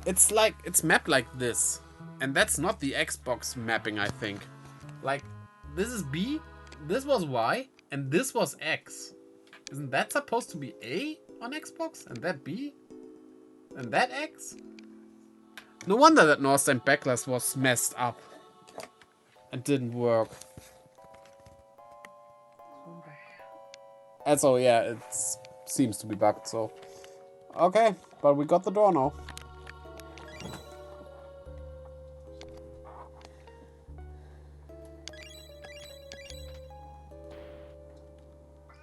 Speaker 1: It's like, it's mapped like this. And that's not the Xbox mapping, I think. Like, this is B, this was Y, and this was X. Isn't that supposed to be A on Xbox? And that B? And that X? No wonder that Northside Backlash was messed up. And didn't work. And so, yeah, it seems to be bugged, so... Okay, but we got the door now.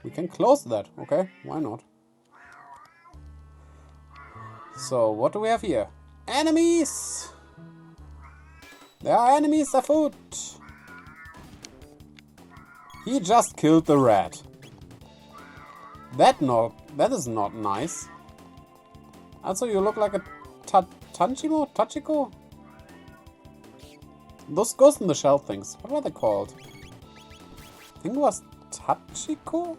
Speaker 1: We can close that, okay? Why not? So, what do we have here? Enemies! There are enemies afoot! He just killed the rat. That is not nice. Also, you look like a Tachiko? Those Ghost in the Shell things. What were they called? I think it was Tachiko?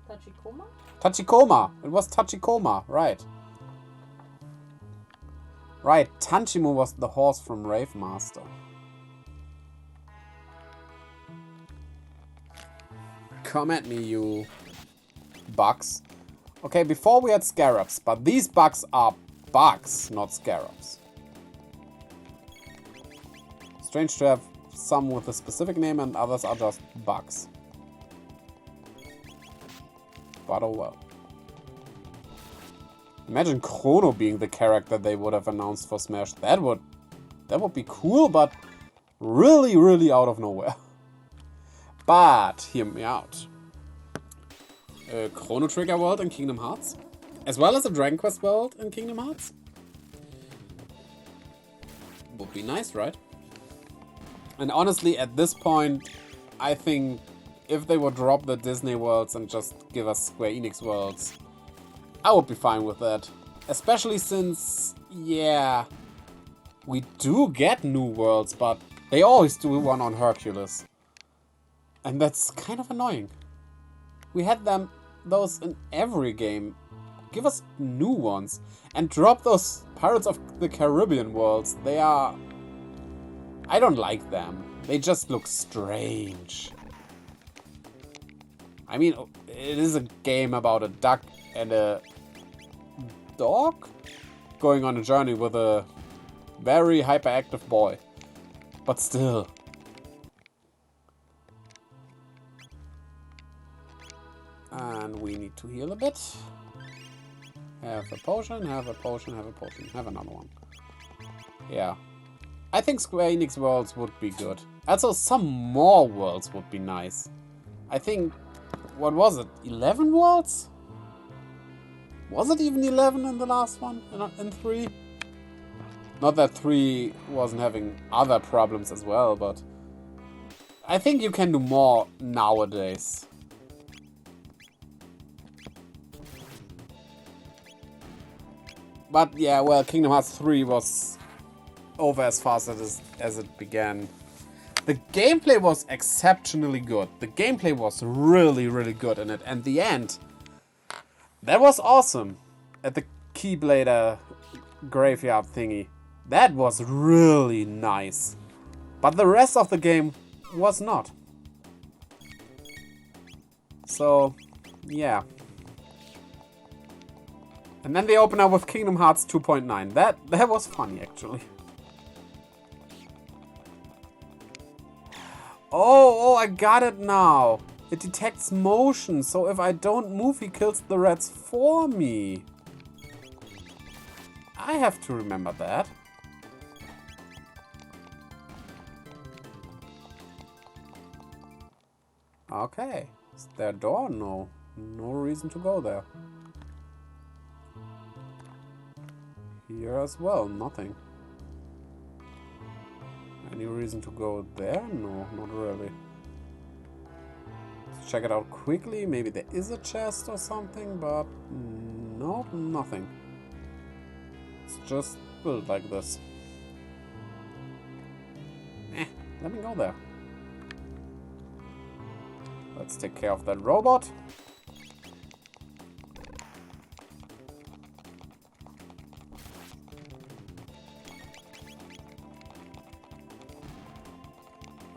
Speaker 2: Tachikoma?
Speaker 1: Tachikoma. It was Tachikoma, right. Right, Tanchimo was the horse from Rave Master. Come at me, you bugs. Okay, before we had scarabs, but these bugs are bugs, not scarabs. Strange to have some with a specific name and others are just bugs. But oh well. Imagine Chrono being the character they would have announced for Smash. That would be cool, but really, really out of nowhere. But hear me out. A Chrono Trigger world in Kingdom Hearts, as well as a Dragon Quest world in Kingdom Hearts. Would be nice, right? And honestly, at this point, I think if they would drop the Disney worlds and just give us Square Enix worlds, I would be fine with that. Especially since, yeah, we do get new worlds, but they always do one on Hercules. And that's kind of annoying. We had those in every game. Give us new ones. And drop those Pirates of the Caribbean worlds. They are... I don't like them. They just look strange. I mean, it is a game about a duck and a dog going on a journey with a very hyperactive boy. But still. And we need to heal a bit. Have a potion, have a potion, have a potion. Have another one. Yeah. I think Square Enix worlds would be good. Also, some more worlds would be nice. I think... What was it? 11 worlds? Was it even 11 in the last one? In 3? Not that 3 wasn't having other problems as well, but... I think you can do more nowadays. But yeah, well, Kingdom Hearts 3 was over as fast as it began. The gameplay was exceptionally good. The gameplay was really, really good in it. And the end, that was awesome. At the Keyblader graveyard thingy. That was really nice. But the rest of the game was not. So, yeah. And then they open up with Kingdom Hearts 2.9. That was funny, actually. Oh, I got it now. It detects motion, so if I don't move, he kills the rats for me. I have to remember that. Okay. Is there a door? No. No reason to go there. Here as well, nothing. Any reason to go there? No, not really. Let's check it out quickly. Maybe there is a chest or something, but no, nothing. It's just built like this. Let me go there. Let's take care of that robot.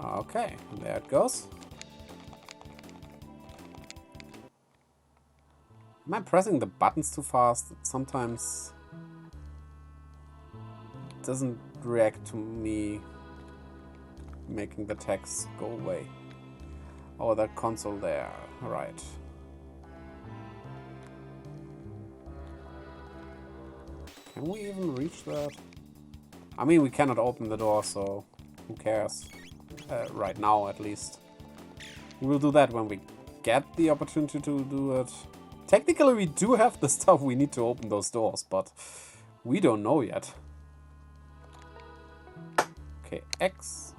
Speaker 1: Okay, there it goes. Am I pressing the buttons too fast? It sometimes doesn't react to me making the text go away. Oh, that console there. Right. Can we even reach that? I mean, we cannot open the door, so who cares? Right now, at least. We'll do that when we get the opportunity to do it. Technically, we do have the stuff we need to open those doors, but we don't know yet. Okay, X.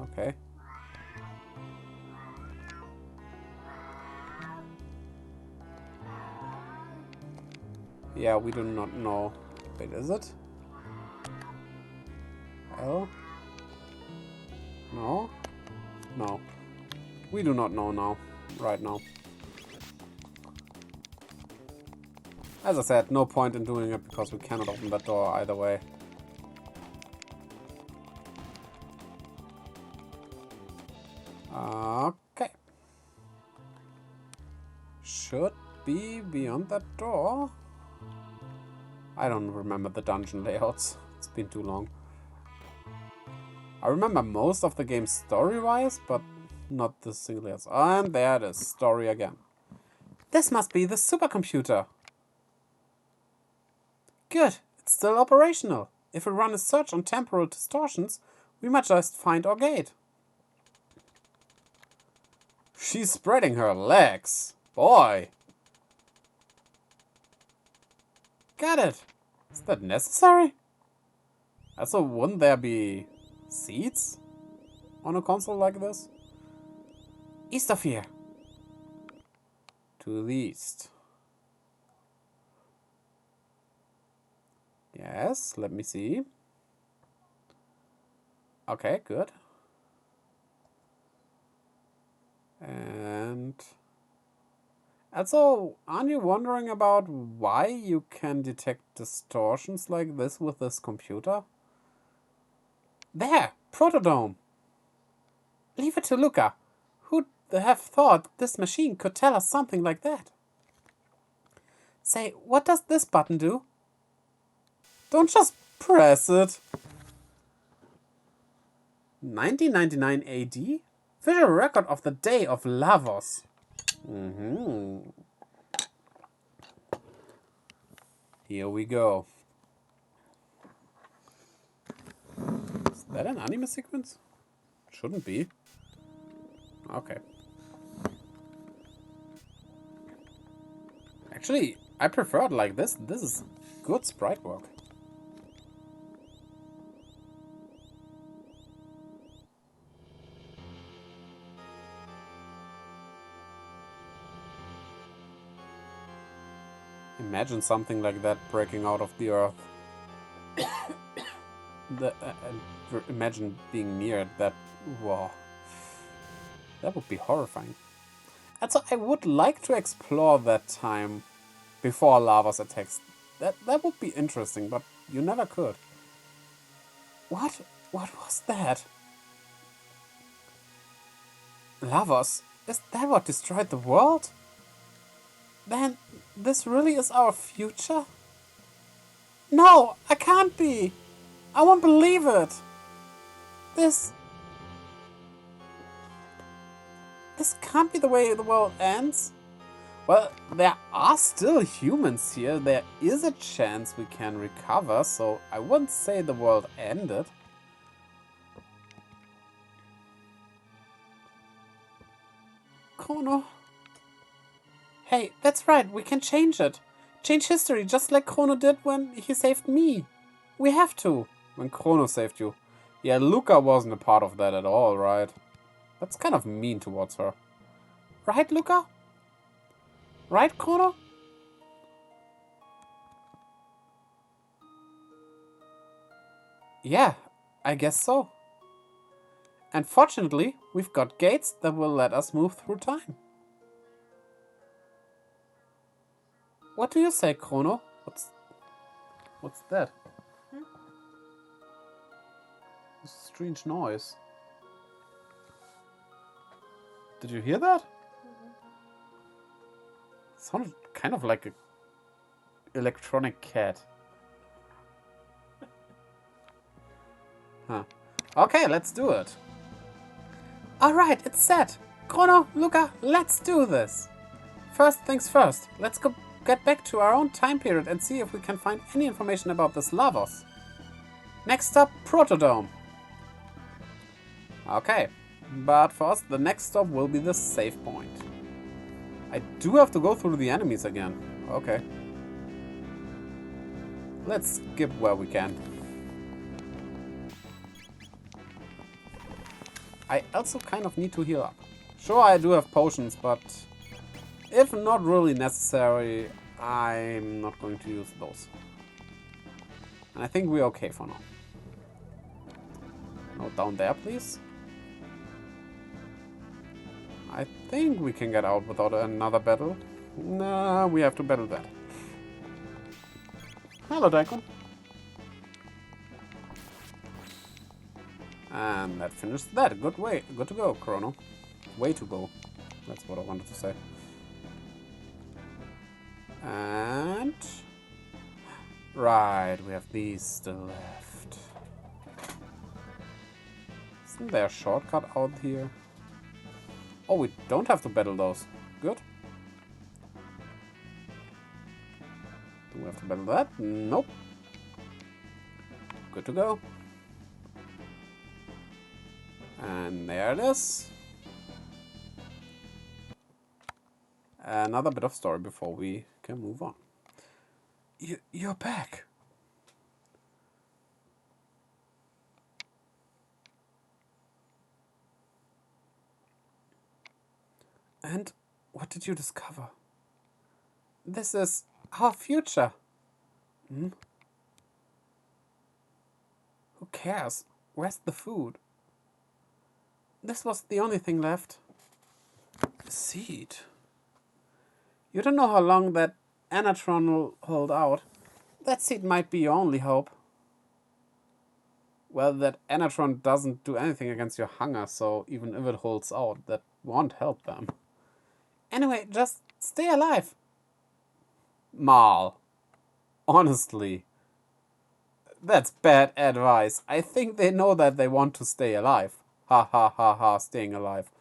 Speaker 1: Okay. Yeah, we do not know. Wait, is it? L? No? No. We do not know now. Right now. As I said, no point in doing it because we cannot open that door either way. Okay. Should be beyond that door. I don't remember the dungeon layouts. It's been too long. I remember most of the game story-wise, but not the single layouts. And there it is. Story again. This must be the supercomputer. Good. It's still operational. If we run a search on temporal distortions, we might just find our gate. She's spreading her legs. Boy. Got it. Is that necessary? Also, wouldn't there be seats on a console like this? East of here. To the east. Yes, let me see. Okay, good. And also, aren't you wondering about why you can detect distortions like this with this computer? There! Protodome! Leave it to Luca. Who'd have thought this machine could tell us something like that? Say, what does this button do? Don't just press it. 1999 AD? Visual record of the day of Lavos. Here we go. Is that an anime sequence? Shouldn't be. Okay. Actually, I prefer it like this. This is good sprite work. Imagine something like that breaking out of the earth. Imagine being near it. That, wow. That would be horrifying. And so I would like to explore that time before Lavos attacks. That would be interesting, but you never could. What was that? Lavos? Is that what destroyed the world? Then this really is our future? No, I can't be. I won't believe it. This can't be the way the world ends. Well, there are still humans here. There is a chance we can recover, so I wouldn't say the world ended. Chrono. Hey, that's right, we can change it. Change history, just like Chrono did when he saved me. We have to. When Chrono saved you. Yeah, Luca wasn't a part of that at all, right? That's kind of mean towards her. Right, Luca? Right, Chrono? Yeah, I guess so. And fortunately, we've got gates that will let us move through time. What do you say, Chrono? What's that? A strange noise. Did you hear that? It sounded kind of like an electronic cat. Huh. Okay, let's do it. Alright, it's set. Chrono, Luca, let's do this. First things first, let's get back to our own time period and see if we can find any information about this Lavos. Next up, Protodome. Okay, but first, the next stop will be the save point. I do have to go through the enemies again. Okay. Let's skip where we can. I also kind of need to heal up. Sure, I do have potions, but if not really necessary, I'm not going to use those. And I think we're okay for now. No, down there, please. I think we can get out without another battle. Nah, we have to battle that. Hello, Daikon. And that finished that. Good way. Good to go, Chrono. Way to go. That's what I wanted to say. And... right, we have these still left. Isn't there a shortcut out here? Oh, we don't have to battle those. Good. Do we have to battle that? Nope. Good to go. And there it is. Another bit of story before we can move on. You're back. And what did you discover? This is our future. Hmm? Who cares? Where's the food? This was the only thing left. A seed. You don't know how long that Anatron will hold out. That seed might be your only hope. Well, that Anatron doesn't do anything against your hunger, so even if it holds out, that won't help them. Anyway, just stay alive. Mal. Honestly. That's bad advice. I think they know that they want to stay alive. Ha ha ha ha, staying alive.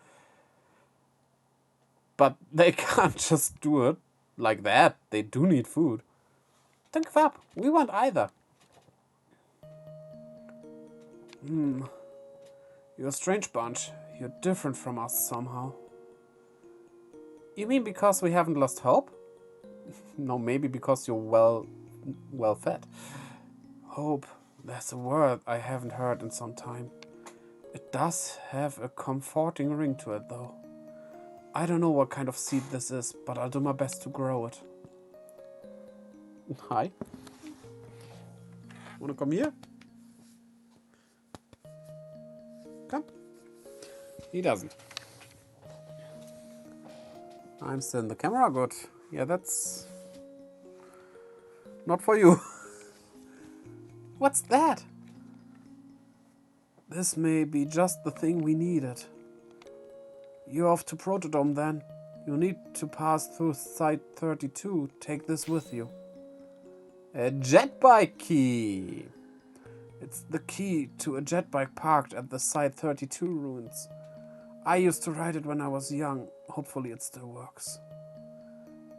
Speaker 1: But they can't just do it like that. They do need food. Don't give up. We want either. You're a strange bunch. You're different from us somehow. You mean because we haven't lost hope? No, maybe because you're well fed. Hope. That's a word I haven't heard in some time. It does have a comforting ring to it, though. I don't know what kind of seed this is, but I'll do my best to grow it. Hi. Wanna come here? Come. He doesn't. I'm still in the camera, good. Yeah, that's not for you. What's that? This may be just the thing we needed. You're off to Protodome then. You need to pass through Site 32. Take this with you. A jetbike key. It's the key to a jetbike parked at the Site 32 ruins. I used to ride it when I was young. Hopefully it still works.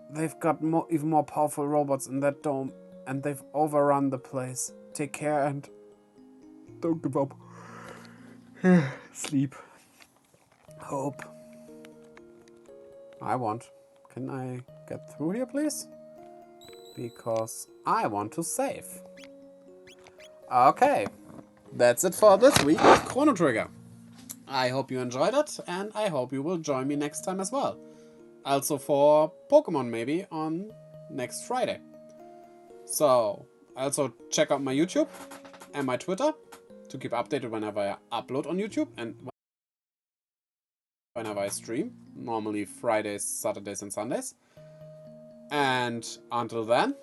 Speaker 1: They've got even more powerful robots in that dome, and they've overrun the place. Take care and don't give up. Sleep. Hope. I want. Can I get through here, please? Because I want to save. Okay. That's it for this week with Chrono Trigger. I hope you enjoyed it, and I hope you will join me next time as well. Also for Pokemon maybe on next Friday. So, also check out my YouTube and my Twitter to keep updated whenever I upload on YouTube and whenever I stream. Normally Fridays, Saturdays and Sundays. And until then,